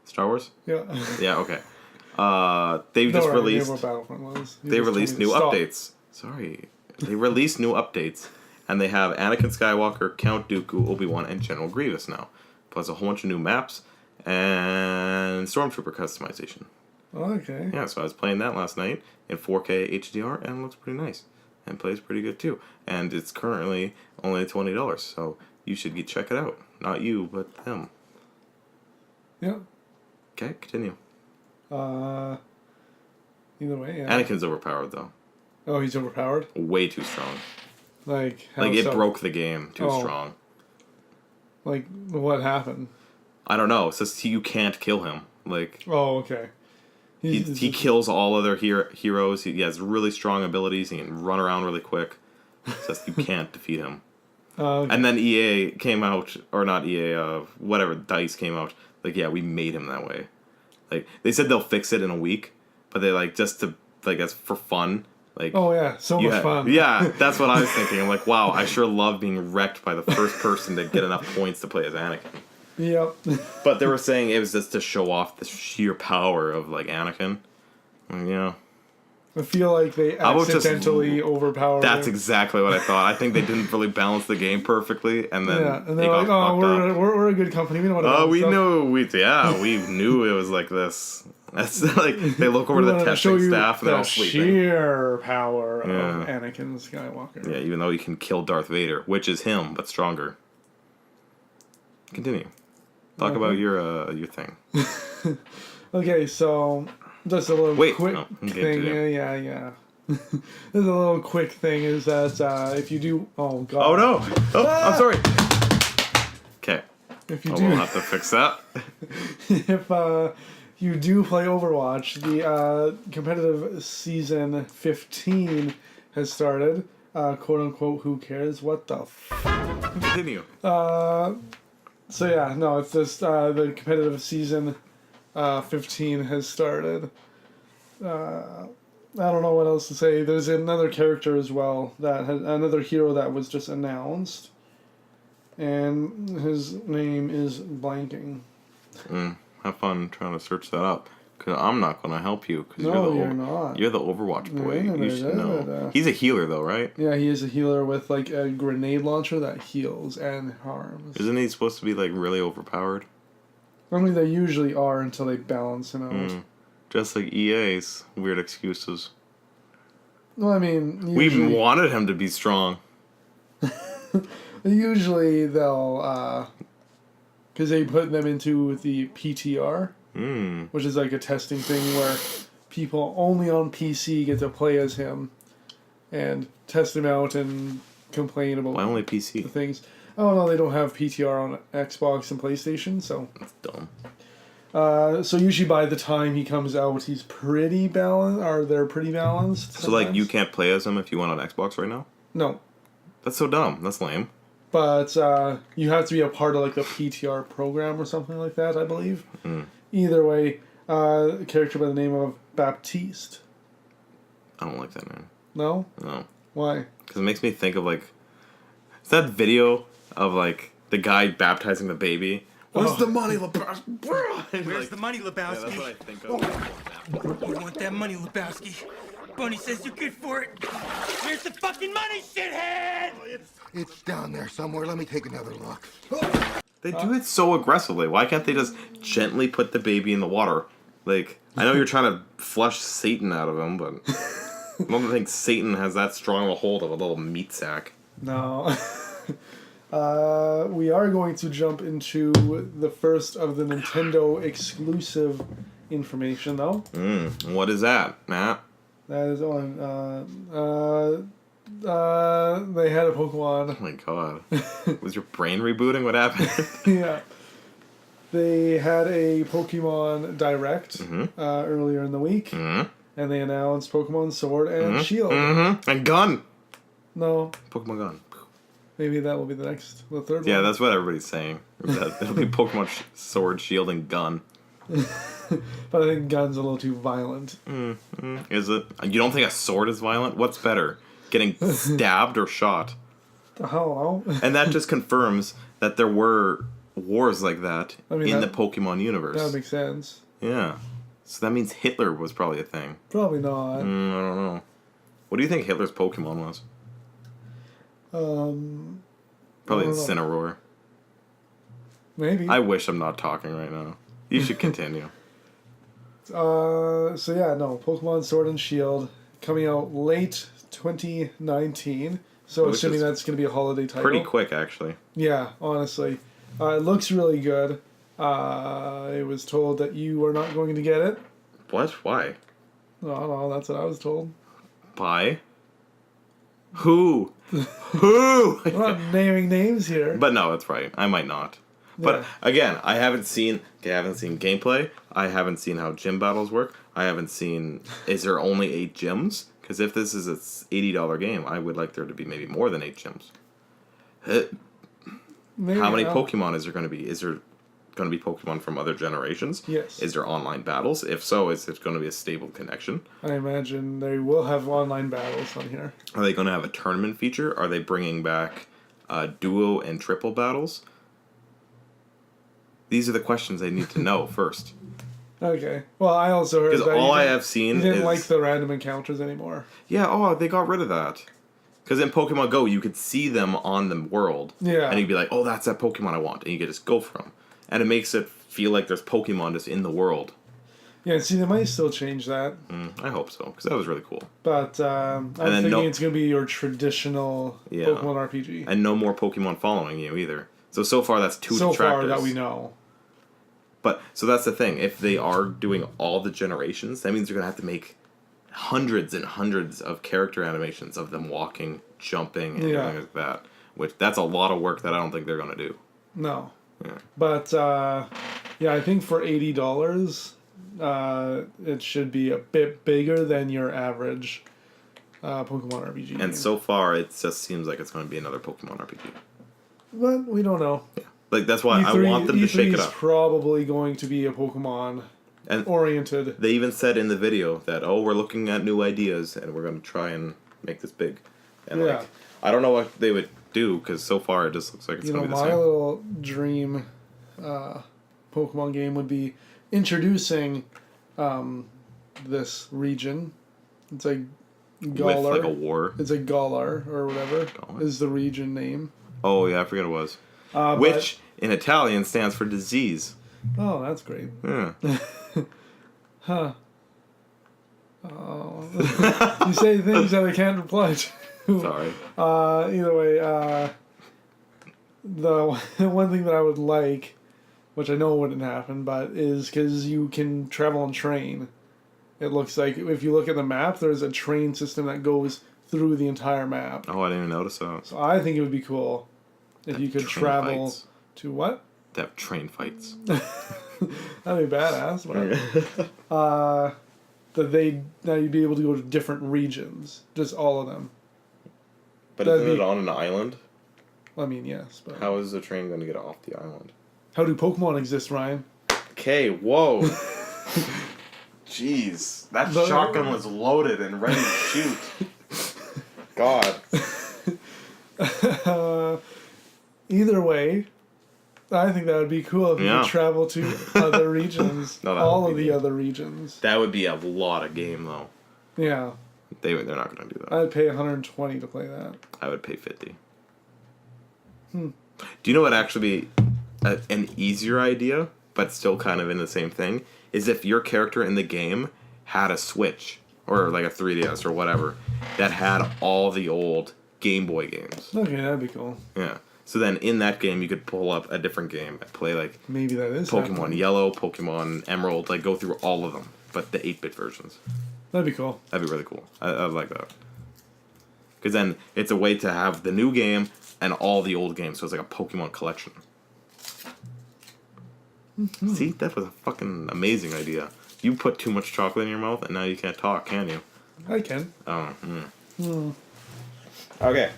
Star Wars? Yeah. Yeah, okay. They just released... What Battlefront was. They released new updates. Sorry. They released new updates. And they have Anakin Skywalker, Count Dooku, Obi-Wan, and General Grievous now. Plus a whole bunch of new maps and Stormtrooper customization. Okay. Yeah, so I was playing that last night in 4K HDR and it looks pretty nice. And plays pretty good too. And it's currently only $20, so you should check it out. Not you, but them. Yeah. Okay, continue. Either way, yeah. Anakin's overpowered though. Oh, he's overpowered? Way too strong. Like it broke the game. Too strong. Like, what happened? I don't know. It's just you can't kill him. Like. Oh, okay. He kills all other heroes. He has really strong abilities. He can run around really quick. It's just you can't defeat him. Okay. And then EA came out, or not EA, whatever, DICE came out. Like, yeah, we made him that way. Like, they said they'll fix it in a week, but they that's for fun. Like, oh yeah, so much fun. Yeah, that's what I was thinking. I'm like, wow, I sure love being wrecked by the first person to get enough points to play as Anakin. Yep. But they were saying it was just to show off the sheer power of like Anakin. Yeah. I feel like they accidentally overpowered That's him. exactly what I thought. I think they didn't really balance the game perfectly, and then and they're like, "Oh, we're a good company. We know what to do." Oh, we knew it was like this. That's like they look over to the testing staff and they're all sleeping. Sheer power of Anakin Skywalker. Yeah, even though he can kill Darth Vader, which is him but stronger. Continue. Talk about your thing. Okay, so just a little quick thing. Yeah. There's a little quick thing is that if you do, oh god. Oh no! Oh, I'm sorry. Okay. If you we'll have to fix that. If you do play Overwatch, the competitive season 15 has started. Quote unquote, who cares? What the Continue. So yeah, no, it's just the competitive season 15 has started. I don't know what else to say. There's another character as well another hero that was just announced, and his name is blanking. Have fun trying to search that up. Because I'm not going to help you. Cause you're not. You're the Overwatch boy. You should know. He's a healer, though, right? Yeah, he is a healer with, like, a grenade launcher that heals and harms. Isn't he supposed to be, like, really overpowered? I mean, they usually are until they balance him out. Just like EA's weird excuses. Well, I mean... We wanted him to be strong. Usually they'll... Because they put them into the PTR. Which is like a testing thing where people only on PC get to play as him and test him out and complain about why only PC? The things. Oh no, they don't have PTR on Xbox and PlayStation, so that's dumb. So usually by the time he comes out, he's pretty balanced, or they're pretty balanced. So like you can't play as him if you want on Xbox right now? No. That's so dumb. That's lame. But you have to be a part of like the PTR program or something like that, I believe. Either way, a character by the name of Baptiste. I don't like that name. No? No. Why? Because it makes me think of like... Is that video of like the guy baptizing the baby? Where's the money, Lebowski? Where's the money, Lebowski? Yeah, that's what I think of. You want that money, Lebowski? Bunny says you're good for it. Here's the fucking money, shithead! It's down there somewhere. Let me take another look. They do it so aggressively. Why can't they just gently put the baby in the water? Like, I know you're trying to flush Satan out of him, but I don't think Satan has that strong a hold of a little meat sack. No. We are going to jump into the first of the Nintendo exclusive information, though. What is that, Matt? That is on. They had a Pokemon. Oh my god. Was your brain rebooting? What happened? Yeah. They had a Pokemon Direct earlier in the week, and they announced Pokemon Sword and Shield. And Gun! No, Pokemon Gun. maybe that will be the third one. Yeah, that's what everybody's saying. It'll be Pokemon Sword, Shield, and Gun. But I think Gun's a little too violent. Is it? You don't think a sword is violent? What's better? Getting stabbed or shot? I don't know. And that just confirms that there were wars like that in the Pokemon universe. That makes sense. Yeah. So that means Hitler was probably a thing. Probably not. I don't know. What do you think Hitler's Pokemon was? Probably Incineroar. Maybe. I wish I'm not talking right now. You should continue. So yeah, no, Pokemon Sword and Shield coming out late 2019. So Which assuming is that's going to be a holiday title. Pretty quick, actually. Yeah, honestly. It looks really good. I was told that you are not going to get it. What? Why? No, that's what I was told. By? Who? Who? We're not naming names here. But no, that's right. I might not. But again, I haven't seen gameplay. I haven't seen how gym battles work. I haven't seen. Is there only 8 gyms? Because if this is an $80 game, I would like there to be maybe more than 8 gyms. Maybe How many Pokemon is there going to be? Is there going to be Pokemon from other generations? Yes. Is there online battles? If so, is it going to be a stable connection? I imagine they will have online battles on here. Are they going to have a tournament feature? Are they bringing back duo and triple battles? These are the questions I need to know first. Okay. Well, I also heard that all I have seen you didn't is like the random encounters anymore. Yeah, they got rid of that. Because in Pokemon Go, you could see them on the world. Yeah. And you'd be like, oh, that's that Pokemon I want. And you could just go for them. And it makes it feel like there's Pokemon just in the world. Yeah, see, they might still change that. I hope so, because that was really cool. But I'm thinking it's going to be your traditional Pokemon RPG. And no more Pokemon following you either. So far that's 2 detractors. So far that we know. But, so that's the thing. If they are doing all the generations, that means they're going to have to make hundreds and hundreds of character animations of them walking, jumping, and everything like that. Which, that's a lot of work that I don't think they're going to do. No. Yeah. But, I think for $80, it should be a bit bigger than your average Pokemon RPG game. And so far, it just seems like it's going to be another Pokemon RPG. But we don't know. Yeah. Like, that's why I want them to shake it up. E3 is probably going to be a Pokemon oriented. They even said in the video that, we're looking at new ideas and we're going to try and make this big. And I don't know what they would do because so far it just looks like it's going to be the same. My little dream Pokemon game would be introducing this region. It's like Galar. With like a war. It's like Galar or whatever is the region name. Oh yeah, I forget it was. Which in Italian stands for disease. Oh, that's great. Yeah. Huh. Oh. You say things that I can't reply to. Sorry. Either way, the one thing that I would like, which I know wouldn't happen, but is because you can travel on train. It looks like if you look at the map, there's a train system that goes through the entire map. Oh, I didn't even notice that. So I think it would be cool if you could travel to what? To have train fights. That'd be badass. Now you'd be able to go to different regions, just all of them. But isn't it on an island? I mean, yes. But how is the train going to get off the island? How do Pokemon exist, Ryan? Okay, whoa. Jeez, that shotgun was loaded and ready to shoot. God. Either way, I think that would be cool if you could travel to other regions. All of the other regions. That would be a lot of game, though. Yeah. They're not going to do that. I'd pay $120 to play that. I would pay $50. Do you know what actually be an easier idea, but still kind of in the same thing, is if your character in the game had a Switch, or like a 3DS or whatever, that had all the old Game Boy games. Okay, that'd be cool. Yeah. So then in that game, you could pull up a different game and play like Maybe that is Pokemon happening. Yellow, Pokemon Emerald, like go through all of them, but the 8-bit versions. That'd be cool. That'd be really cool. I'd like that. Because then it's a way to have the new game and all the old games, so it's like a Pokemon collection. Mm-hmm. See, that was a fucking amazing idea. You put too much chocolate in your mouth, and now you can't talk, can you? I can. Oh. Okay.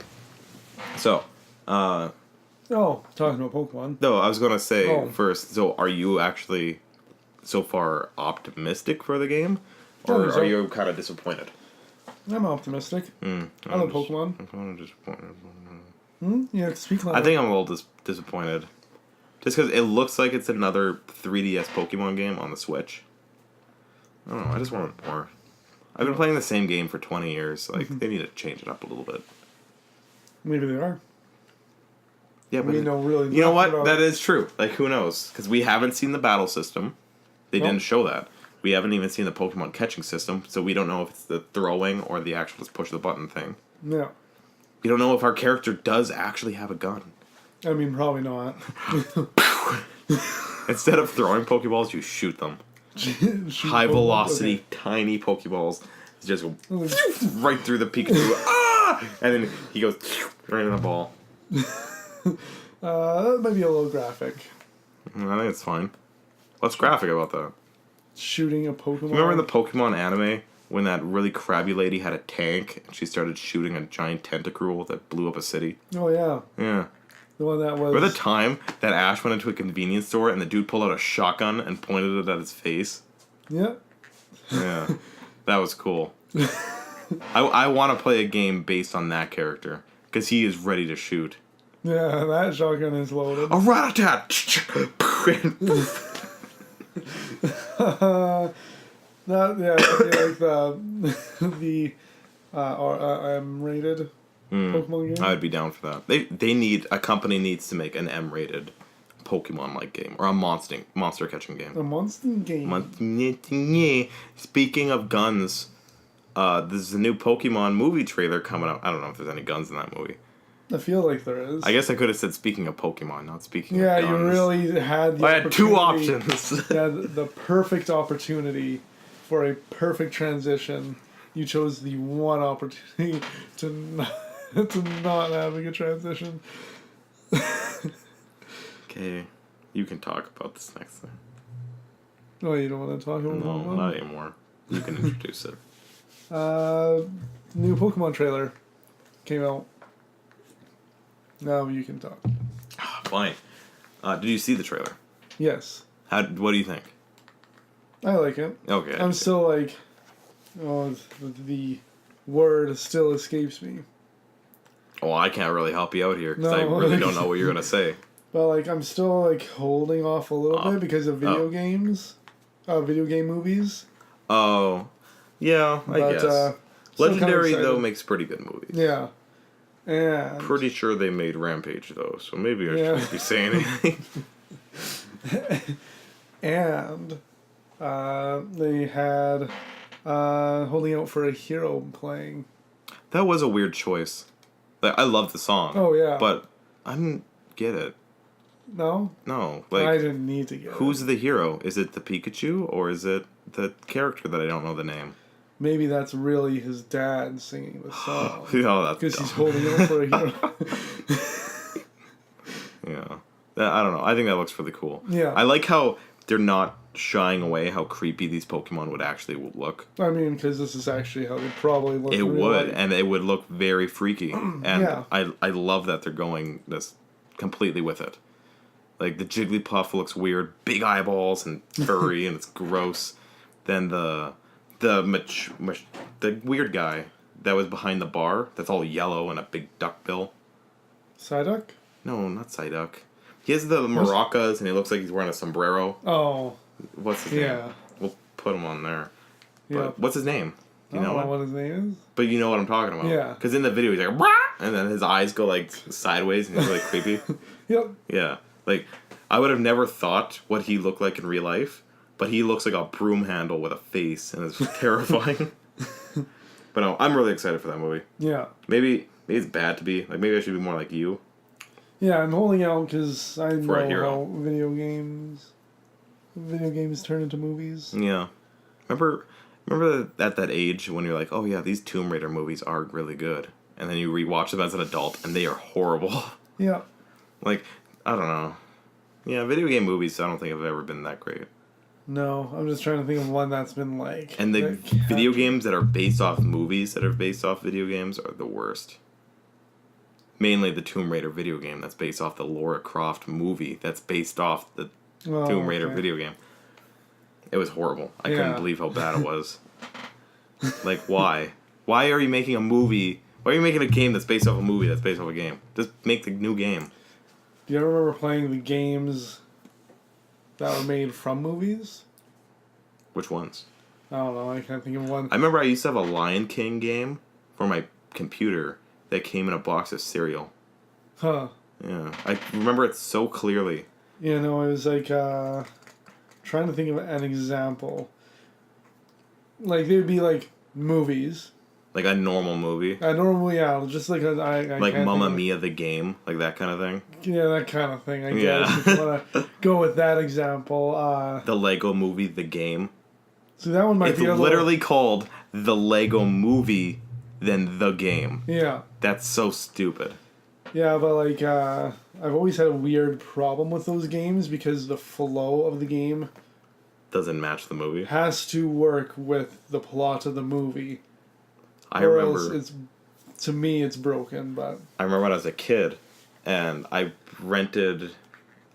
So, talking about Pokemon. no, I was gonna say first. So, are you actually so far optimistic for the game, or are you kind of disappointed? I'm optimistic. I love Pokemon. I'm kind of disappointed. Yeah, speak louder. I think I'm a little disappointed. Just because it looks like it's another 3DS Pokemon game on the Switch. I don't know, I just want more. I've been playing the same game for 20 years. Like, they need to change it up a little bit. Maybe they are. Yeah, but We know really. you know what? about That it. is true. Like, who knows? Because we haven't seen the battle system. They didn't show that. We haven't even seen the Pokemon catching system, so we don't know if it's the throwing or the actual just push the button thing. Yeah. We don't know if our character does actually have a gun. I mean, probably not. Instead of throwing Pokeballs, you shoot them. High velocity, tiny Pokeballs just go right through the Pikachu. Ah! And then he goes right in the ball. That might be a little graphic. I think it's fine. What's graphic about that? Shooting a Pokemon. Remember in the Pokemon anime when that really crabby lady had a tank and she started shooting a giant tentacruel that blew up a city? Oh, yeah. Yeah. The one that was... Remember the time that Ash went into a convenience store and the dude pulled out a shotgun and pointed it at his face? Yeah. Yeah. That was cool. I want to play a game based on that character because he is ready to shoot. Yeah, that shotgun is loaded. A rat-a-tat! Like the M-rated Pokemon game. I would be down for that. A company needs to make an M-rated Pokemon-like game or a monster catching game. A monster game. Speaking of guns, there's a new Pokemon movie trailer coming out. I don't know if there's any guns in that movie. I feel like there is. I guess I could have said speaking of Pokemon, not speaking of guns. Yeah, you really had the I had two opportunity- options. You had the perfect opportunity for a perfect transition. You chose the one opportunity to not having a transition. Okay, you can talk about this next thing. Oh, you don't want to talk about No, Pokemon? not anymore. You can introduce it. New Pokemon trailer came out. Now you can talk. Fine. Did you see the trailer? Yes, What do you think? I like it. Okay. I'm still like, the word still escapes me. Well, I can't really help you out here because I No. really don't know what you're gonna say. But like, I'm still like holding off a little bit because of video games, video game movies. Oh, yeah, I But, guess. still Legendary kinda though excited. makes pretty good movies. Yeah, and Pretty sure they made Rampage though, so maybe I shouldn't be saying anything. and they had holding out for a hero playing. That was a weird choice. Like, I love the song. Oh yeah, But I didn't get it. no, No, I like didn't need to get. who's it. the hero? Is it the Pikachu or is it the character that I don't know the name? Maybe that's really his dad singing the song Oh, that's because he's dumb. holding out for a hero. Yeah. I don't know. I think that looks really cool. Yeah. I like how they're not shying away how creepy these Pokemon would actually look. I mean, because this is actually how they probably look. It in real would, life. and it would look very freaky. And Yeah. I love that they're going this completely with it. Like, the Jigglypuff looks weird, big eyeballs and furry, and it's gross. Then the weird guy that was behind the bar, that's all yellow and a big duck bill. Psyduck? No, not Psyduck. He has the maracas, and he looks like he's wearing a sombrero. Oh, What's his Yeah. name? We'll put him on there. yeah. But what's his name? You know what his name is? But you know what I'm talking about. Yeah. Because in the video he's like, "Wah!" And then his eyes go like sideways and he's really creepy. Yep. Yeah. Like, I would have never thought what he looked like in real life, but he looks like a broom handle with a face and it's terrifying. But no, I'm really excited for that movie. Yeah. Maybe it's bad to be. Like, maybe I should be more like you. Yeah, I'm holding out because I For a know hero. how video games turn into movies. Yeah. Remember at that age when you're like, oh yeah, these Tomb Raider movies are really good. And then you rewatch them as an adult and they are horrible. Yeah. Like, I don't know. Yeah, video game movies I don't think have ever been that great. No, I'm just trying to think of one that's been like... And the that video captured- games that are based off movies that are based off video games are the worst. Mainly the Tomb Raider video game that's based off the Lara Croft movie that's based off the Tomb Raider okay. video game. It was horrible. I Yeah. couldn't believe how bad it was. Like, why? Why are you making a movie? Why are you making a game that's based off a movie that's based off a game? Just make the new game. Do you ever remember playing the games that were made from movies? Which ones? I don't know, I can't think of one. I remember I used to have a Lion King game for my computer that came in a box of cereal. Huh. Yeah. I remember it so clearly. Yeah, no, it was like, trying to think of an example. Like, they would be like movies. Like a normal movie. Normally, yeah, just like I Like can't Mamma think of- Mia the game. Like that kind of thing. Yeah, that kind of thing, I Yeah. guess. If you want to go with that example. The Lego movie The Game. So that one might It's be a literally called The Lego Movie than The Game. Yeah. That's so stupid. Yeah, but like, I've always had a weird problem with those games because the flow of the game Doesn't match the movie. has to work with the plot of the movie. I Or else remember it's, to me, it's broken, but... I remember when I was a kid and I rented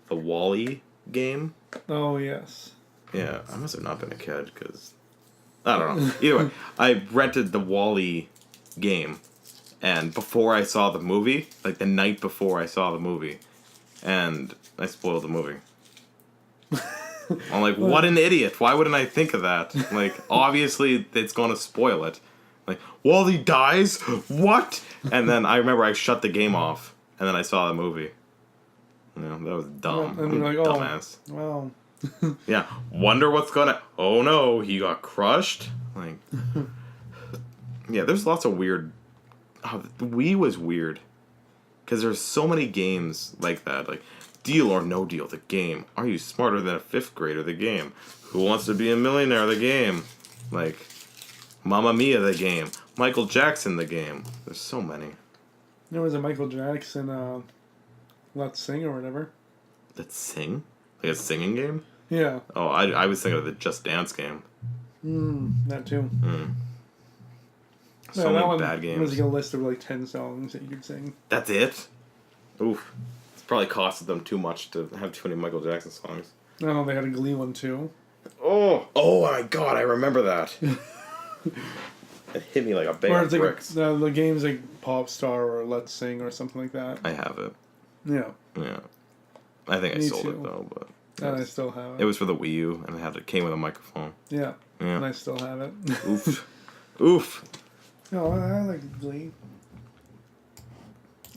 the Wall-E game. Oh, yes. Yeah, I must have not been a kid because I don't know. Either way, I rented the Wall-E game, and before I saw the movie, like the night before I saw the movie, and I spoiled the movie. I'm like, what an idiot! Why wouldn't I think of that? Like, obviously, it's going to spoil it. Like, Wall-E dies? What? And then I remember I shut the game off, and then I saw the movie. Yeah, that was dumb. And I'm you're like, a oh, dumbass. well... Yeah, wonder what's gonna... Oh no, he got crushed? Like... Yeah, there's lots of weird... Oh, the Wii was weird. Because there's so many games like that. Like, Deal or No Deal, the game. Are you smarter than a 5th grader, the game. Who Wants to Be a Millionaire, the game. Like, Mamma Mia, the game. Michael Jackson, the game. There's so many. There was a Michael Jackson, Let's Sing or whatever. Let's Sing? Like a singing game? Yeah. Oh, I was thinking of the Just Dance game. That too. So that many one bad games. was like a list of like 10 songs that you could sing. That's it? Oof. It's probably costed them too much to have too many Michael Jackson songs. Oh, they had a Glee one too. Oh my god, I remember that. It hit me like a bag Or of it's like bricks. the game's like Pop Star or Let's Sing or something like that. I have it. Yeah. Yeah. I think I Me sold too. it though, but And I still have it. it was for the Wii U and it came with a microphone. Yeah. Yeah. And I still have it. Oof. Oof. No, I like Glee.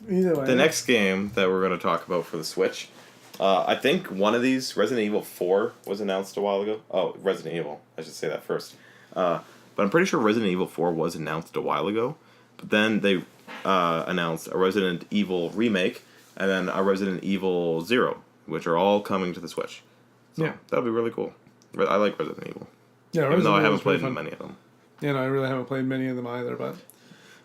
Either way. The next game that we're going to talk about for the Switch, I think one of these, Resident Evil 4, was announced a while ago. Oh, Resident Evil. I should say that first. But I'm pretty sure Resident Evil 4 was announced a while ago. But then they announced a Resident Evil remake and then a Resident Evil 0, which are all coming to the Switch. So Yeah. that'll be really cool. I like Resident Evil. Yeah, Even though I Resident haven't Evil's pretty played fun. many of them. You know, I really haven't played many of them either, but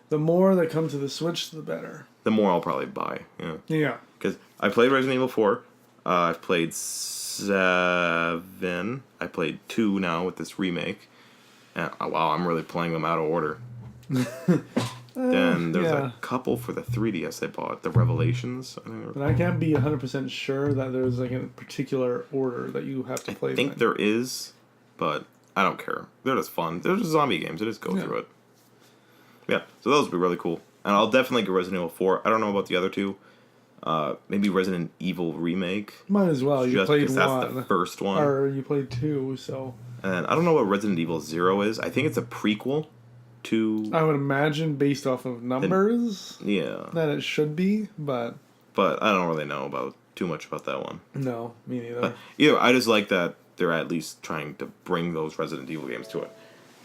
the more that come to the Switch, the better. The more I'll probably buy. Yeah. Yeah. Because I played Resident Evil 4. I've played 7. I played 2 now with this remake. And, wow, I'm really playing them out of order. Then there's yeah. a couple for the 3DS I bought. The Revelations. I think, But I can't be 100% sure that there's like a particular order that you have to play I think them. there is, but I don't care. They're just fun. They're just zombie games. I just go Yeah. through it. Yeah, so those would be really cool. And I'll definitely get Resident Evil 4. I don't know about the other two. Maybe Resident Evil Remake. Might as well. You Just played because that's one. the first one. Or you played two, so... And I don't know what Resident Evil 0 is. I think it's a prequel 2. I would imagine based off of numbers Yeah. that it should be, but But I don't really know about too much about that one. no, me neither. But either I just like that they're at least trying to bring those Resident Evil games to it.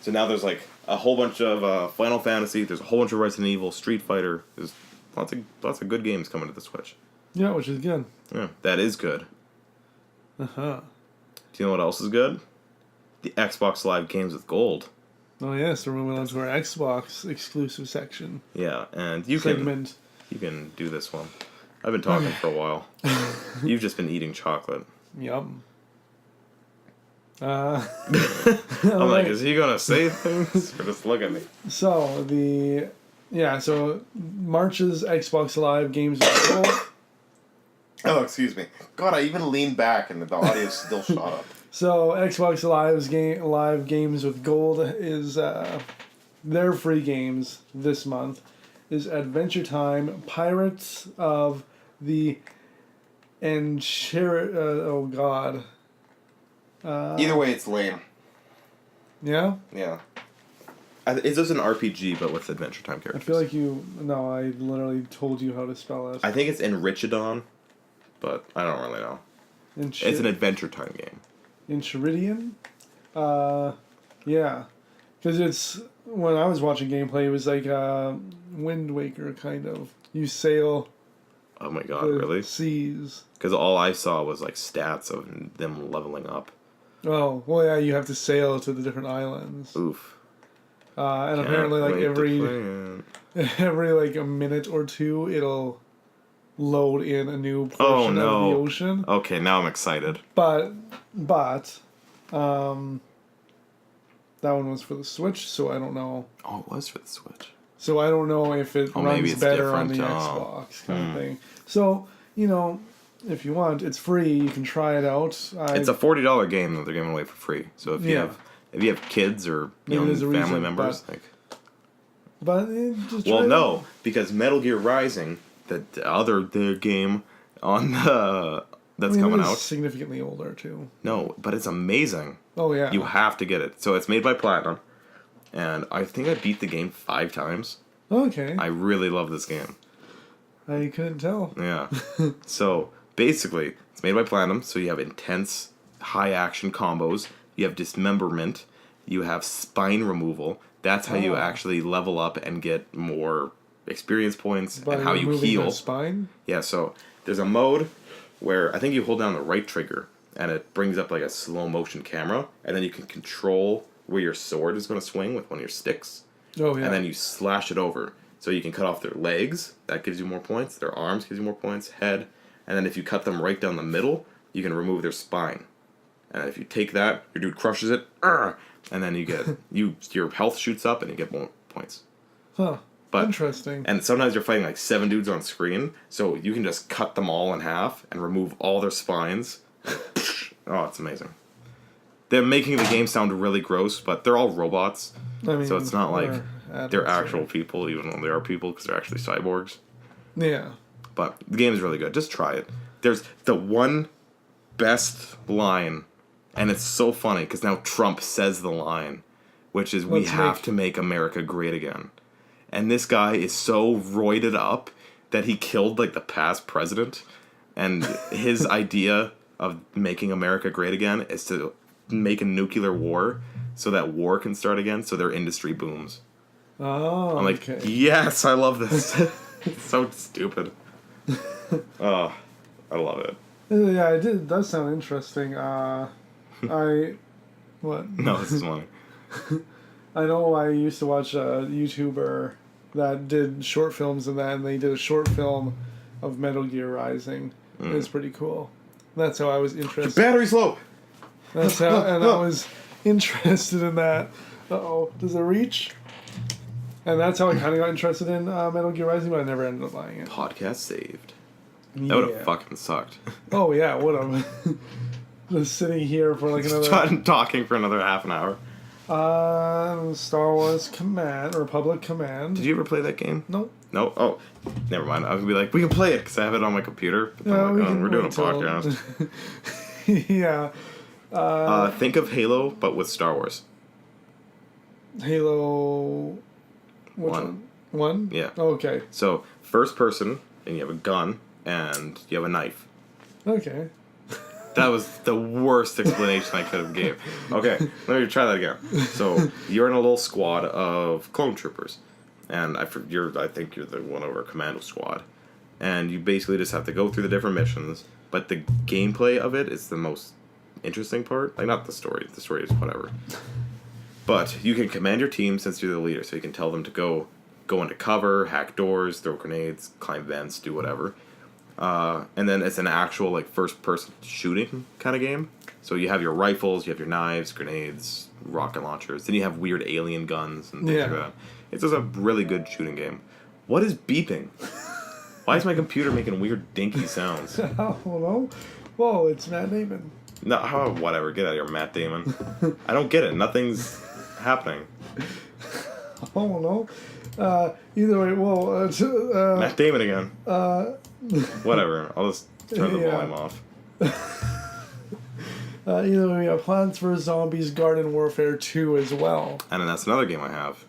So now there's like a whole bunch of Final Fantasy. There's a whole bunch of Resident Evil, Street Fighter. There's lots of good games coming to the Switch. Yeah, which is good. Yeah, that is good. Uh-huh. Do you know what else is good? The Xbox Live games with gold. Oh yes, we're moving on to our Xbox exclusive section. Yeah, and you Segment. can do this one. I've been talking for a while. You've just been eating chocolate. Yum. I'm like, is he gonna say things or just look at me? So March's Xbox Live games with gold. Oh, excuse me. God, I even leaned back and the audio still shot up. So Xbox Live games with gold is their free games this month is Adventure Time, Pirates of the oh god. Either way, it's lame. Yeah? Yeah. Is this an RPG but with Adventure Time characters? I feel like I literally told you how to spell it. I think it's Enrichidon, but I don't really know. It's an Adventure Time game. Enchiridion? Yeah. Because it's, when I was watching gameplay, it was like Wind Waker, kind of. You sail Oh my god, the really? seas. Because all I saw was like stats of them leveling up. Oh, well, yeah, you have to sail to the different islands. Oof. And Can't apparently, like, wait to every play it. every, like, a minute or two, it'll load in a new portion of the ocean. Okay, now I'm excited. But, that one was for the Switch, so I don't know. Oh, it was for the Switch. So I don't know if it maybe runs it's better on the different, Xbox kind of thing. So, if you want, it's free. You can try it out. It's a $40 game that they're giving away for free. So if you have kids or Maybe there's a family reason, members, but just try well, it no, out. because Metal Gear Rising, the game on that's coming It's out. significantly older too. No, but it's amazing. Oh yeah. You have to get it. So it's made by Platinum, and I think I beat the game 5 times. Okay. I really love this game. I couldn't tell. Yeah. So basically, it's made by Platinum, so you have intense, high action combos. You have dismemberment. You have spine removal. That's how you actually level up and get more experience points and how you removing heal. the spine. Yeah, so there's a mode where I think you hold down the right trigger and it brings up like a slow motion camera, and then you can control where your sword is going to swing with one of your sticks. Oh yeah. And then you slash it over. So you can cut off their legs, that gives you more points. Their arms gives you more points. Head. And then if you cut them right down the middle, you can remove their spine. And if you take that, your dude crushes it, and then you get your health shoots up and you get more points. Huh. But, interesting. And sometimes you're fighting like 7 dudes on screen, so you can just cut them all in half and remove all their spines. Oh, it's amazing. They're making the game sound really gross, but they're all robots. I mean, So it's not like they're actual adults, people, even though they are people, because they're actually cyborgs. Yeah. But the game is really good. Just try it. There's the one best line, and it's so funny, because now Trump says the line, which is, we have to make America great again. And this guy is so roided up that he killed, like, the past president. And his idea of making America great again is to make a nuclear war so that war can start again, so their industry booms. Oh, I'm like, okay. yes, I love this. It's so stupid. Oh, I love it. Yeah, it does sound interesting. What? No, this is funny. I know I used to watch a YouTuber that did short films and that, and they did a short film of Metal Gear Rising. It was pretty cool. That's how I was interested. Battery's low! That's how, and I was interested in that. Uh-oh, does it reach? And that's how I kind of got interested in Metal Gear Rising, but I never ended up buying it. Podcast saved. That would have fucking sucked. Oh yeah, would have. Just sitting here for like another... Talking for another half an hour. Star Wars Republic Command. Did you ever play that game? Nope. No? Oh, never mind. I was going to be like, we can play it, because I have it on my computer. But then I'm like, we're doing a podcast. Yeah. Think of Halo, but with Star Wars. Halo... Which One. One? Yeah. Okay. So, first person, and you have a gun, and you have a knife. Okay. That was the worst explanation I could have gave. Okay, let me try that again. So, you're in a little squad of clone troopers. And I think you're the one over commando squad. And you basically just have to go through the different missions. But the gameplay of it is the most interesting part. Like, not the story. The story is whatever. But you can command your team since you're the leader. So you can tell them to go into cover, hack doors, throw grenades, climb vents, do whatever. And then it's an actual, like, first-person shooting kind of game. So you have your rifles, you have your knives, grenades, rocket launchers. Then you have weird alien guns and things like that. It's just a really good shooting game. What is beeping? Why is my computer making weird dinky sounds? I don't know. Whoa, it's Matt Damon. No, whatever. Get out of here, Matt Damon. I don't get it. Nothing's happening. I don't know. Either way, well... Matt Damon again. Whatever. I'll just turn the Yeah. volume off. Either way, we have Plants vs. Zombies Garden Warfare 2 as well. And then that's another game I have.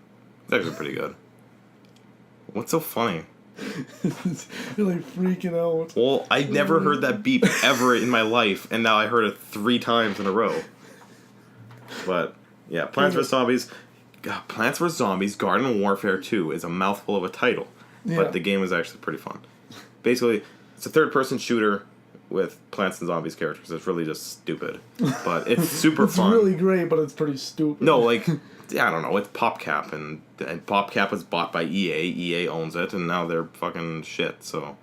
It's actually pretty good. What's so funny? You're like freaking out. Well, I never heard that beep ever in my life, and now I heard it 3 times in a row. But, yeah, Plants vs. Zombies... Plants vs. Zombies Garden Warfare 2 is a mouthful of a title, but the game is actually pretty fun. Basically, it's a third-person shooter with Plants and Zombies characters. It's really just stupid, but it's super fun. It's really great, but it's pretty stupid. No, like, yeah, I don't know. It's PopCap, and PopCap was bought by EA. EA owns it, and now they're fucking shit, so...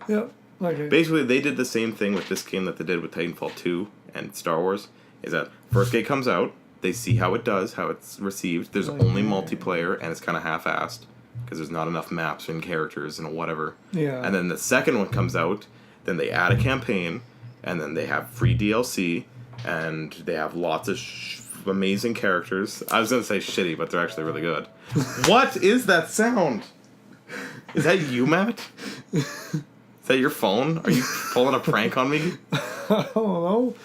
Yeah, okay. Basically, they did the same thing with this game that they did with Titanfall 2 and Star Wars, is that first game comes out, they see how it does, how it's received. There's only multiplayer, and it's kind of half-assed, because there's not enough maps and characters and whatever. Yeah. And then the second one comes out, then they add a campaign, and then they have free DLC, and they have lots of amazing characters. I was going to say shitty, but they're actually really good. What is that sound? Is that you, Matt? Is that your phone? Are you pulling a prank on me? I don't know.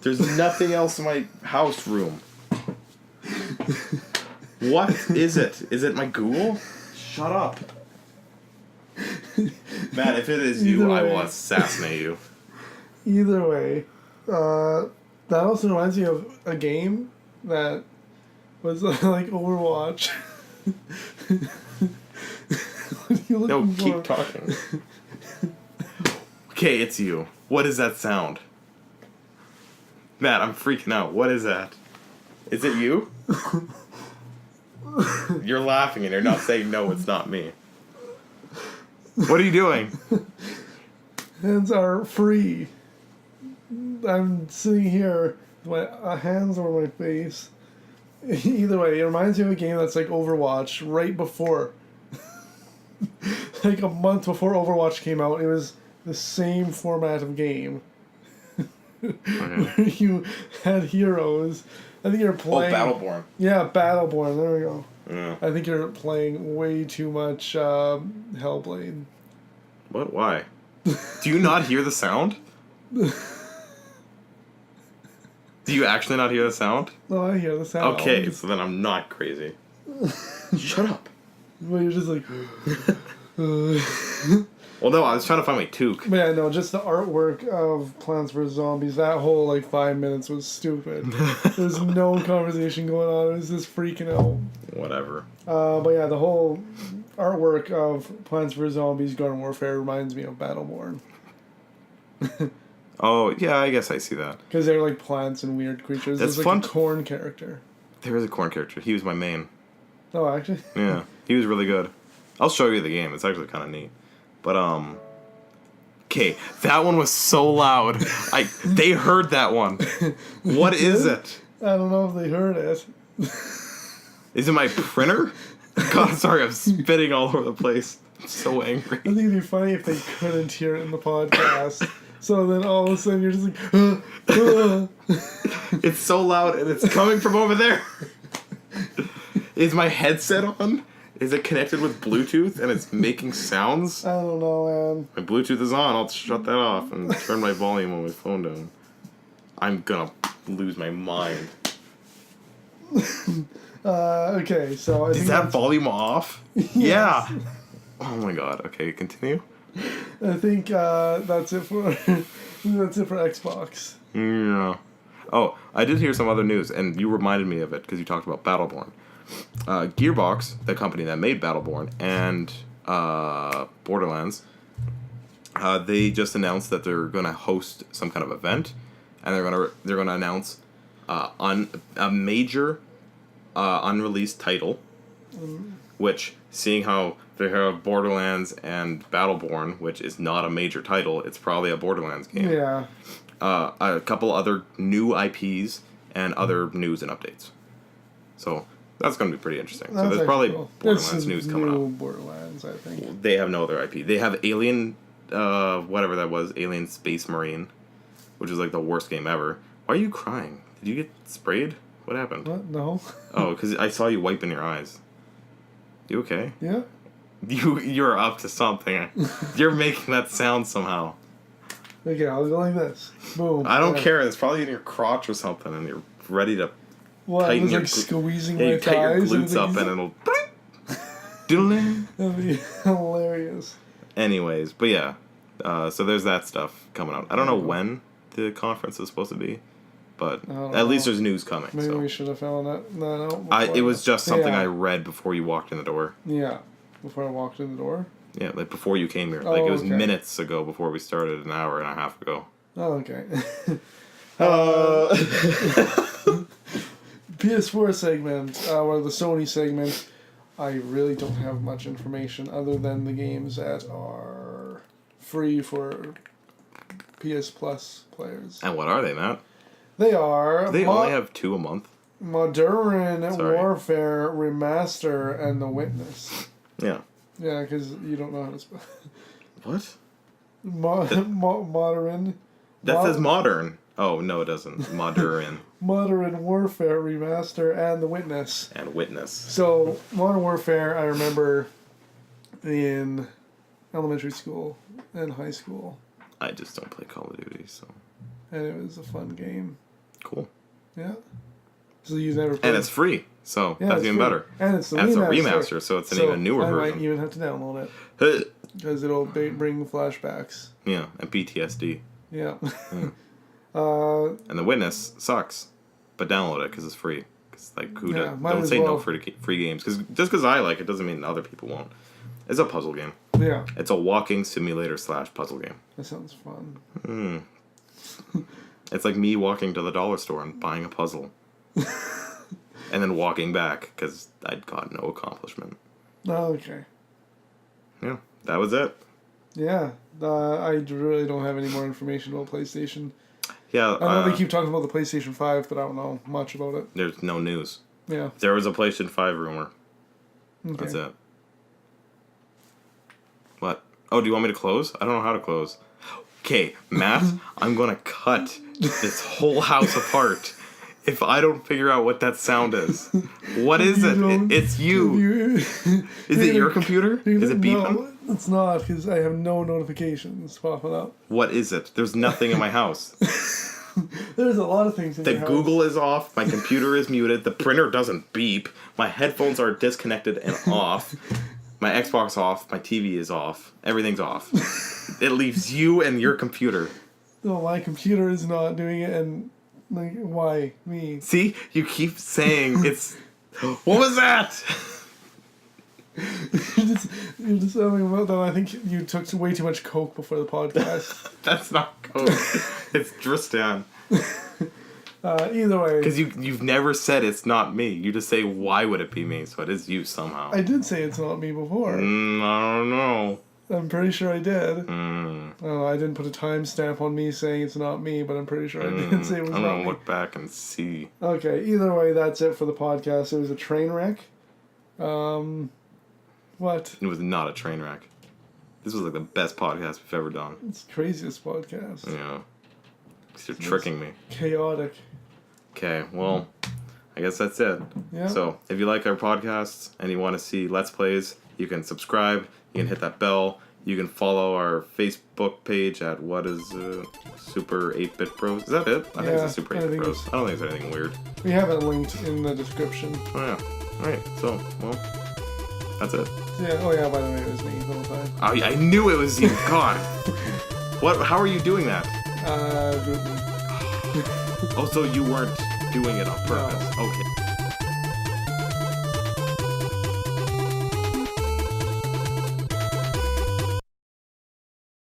There's nothing else in my house room. What is it? Is it my Google? Shut up. Matt, if it is you, I will assassinate you. Either way, that also reminds me of a game that was like Overwatch. What are you looking No, for? keep talking. Okay, it's you. What is that sound? Matt, I'm freaking out. What is that? Is it you? You're laughing and you're not saying no, it's not me. What are you doing? Hands are free. I'm sitting here with my hands over my face. Either way, it reminds me of a game that's like Overwatch right before. Like a month before Overwatch came out, it was the same format of game. Where you had heroes. I think you're playing... Oh, Battleborn. Yeah, Battleborn. There we go. Yeah. I think you're playing way too much Hellblade. What? Why? Do you not hear the sound? Do you actually not hear the sound? No, I hear the sound. Okay, so then I'm not crazy. Shut up. But you're just like... Well, no, I was trying to find my toque. Man, no, just the artwork of Plants vs. Zombies, that whole, 5 minutes was stupid. There's no conversation going on. It was just freaking out. Whatever. But yeah, the whole artwork of Plants vs. Zombies Garden Warfare reminds me of Battleborn. Oh, yeah, I guess I see that. Because they're like plants and weird creatures. That's There's fun. a corn character. There is a corn character. He was my main. Oh, actually? Yeah, he was really good. I'll show you the game. It's actually kind of neat. But, okay, that one was so loud. They heard that one. What is it? I don't know if they heard it. Is it my printer? God, sorry, I'm spitting all over the place. I'm so angry. I think it'd be funny if they couldn't hear it in the podcast. So then all of a sudden you're just like, It's so loud and it's coming from over there. Is my headset on? Is it connected with Bluetooth and it's making sounds? I don't know, man. My Bluetooth is on. I'll shut that off and turn my volume on my phone down. I'm gonna lose my mind. Okay, so I Is think that volume off? Yeah. Oh my god. Okay, continue. I think that's it for Xbox. Yeah. Oh, I did hear some other news, and you reminded me of it because you talked about Battleborn. Gearbox, the company that made Battleborn, and Borderlands, they just announced that they're gonna host some kind of event, and they're gonna announce on a major unreleased title, which, seeing how they have Borderlands and Battleborn, which is not a major title, it's probably a Borderlands game. Yeah. A couple other new IPs and other news and updates. So that's going to be pretty interesting. So there's probably cool. Borderlands news coming up. Borderlands, I think. They have no other IP. They have Alien, whatever that was, Alien Space Marine, which is like the worst game ever. Why are you crying? Did you get sprayed? What happened? What? No. Oh, because I saw you wiping your eyes. You okay? Yeah. You're up to something. You're making that sound somehow. Okay, I'll go like this. Boom. I don't Yeah. care. It's probably in your crotch or something, and you're ready to What? tighten It was your like squeezing yeah, my you tighten your thighs. glutes up, and it'll doodling. That'd be hilarious. Anyways, but yeah, so there's that stuff coming out. I don't know when the conference is supposed to be, but at least there's news coming. Maybe so we should have found that out. it was just something Yeah. I read before you walked in the door. Yeah. Before I walked in the door. Yeah, like before you came here. Oh, Like it was okay. minutes ago before we started, an hour and a half ago. Oh, okay. PS4 segment, or the Sony segment, I really don't have much information other than the games that are free for PS Plus players. And what are they, Matt? They are They only have 2 a month. Modern Sorry. Warfare Remaster and The Witness. Yeah. Yeah, because you don't know how to spell. What? Modern. That says modern. Oh, no, it doesn't. Modern. Modern Warfare Remaster and The Witness. And Witness. So, Modern Warfare, I remember in elementary school and high school, I just don't play Call of Duty, so. and it was a fun game. Cool. Yeah. So you never played. And it's free, so Yeah, that's it's even free. better. And it's the And it's a remaster. remaster, so it's an even newer I version. might even have to download it Huh. because it'll bring flashbacks. Yeah, and PTSD. Yeah. And The Witness sucks, but download it because it's free. Because like, who Yeah, might don't as say well. no for free games. Because just because I like it doesn't mean other people won't. It's a puzzle game. Yeah. It's a walking simulator / puzzle game. That sounds fun. It's like me walking to the dollar store and buying a puzzle, and then walking back because I'd got no accomplishment. Oh, okay. Yeah, that was it. Yeah. I really don't have any more information about PlayStation. Yeah, I know they keep talking about the PlayStation 5, but I don't know much about it. there's no news. Yeah. There was a PlayStation 5 rumor. Okay. That's it. What? Oh, do you want me to close? I don't know how to close. Okay, Matt, I'm gonna cut this whole house apart if I don't figure out what that sound is. What is it? It's you. Is it your computer? Is it beeping? No, it's not, because I have no notifications popping up. What is it? There's nothing in my house. There's a lot of things in The your house. Google is off, my computer is muted, the printer doesn't beep, my headphones are disconnected and off, my Xbox off, my TV is off, everything's off. It leaves you and your computer. No, my computer is not doing it, and like, why me? See? You keep saying it's... What was that? You're just having about that. I think you took way too much Coke before the podcast. That's not Coke. It's Tristan. Either way, Because you've never said it's not me. You just say, why would it be me? So it is you somehow. I did say it's not me before. I don't know. I'm pretty sure I did. I didn't put a timestamp on me saying it's not me, but I'm pretty sure I did say it was I'm not going me. to look back and see. Okay, either way, that's it for the podcast. It was a train wreck. What? It was not a train wreck. This was like the best podcast we've ever done. It's the craziest podcast. Yeah. 'Cause you're tricking me. Chaotic. Okay, well, I guess that's it. Yeah. So, if you like our podcasts and you want to see Let's Plays, you can subscribe, you can hit that bell, You can follow our Facebook page at what is Super 8-Bit Bros. Is that it? I think it's a Super 8-Bit Bros. I don't think it's anything weird. We have it linked in the description. Oh yeah. All right. So well, that's it. Yeah. Oh yeah. By the way, it was me the whole time. Oh, I knew it was you. God. What? How are you doing that? Group me. Oh, so you weren't doing it on purpose? No. Okay.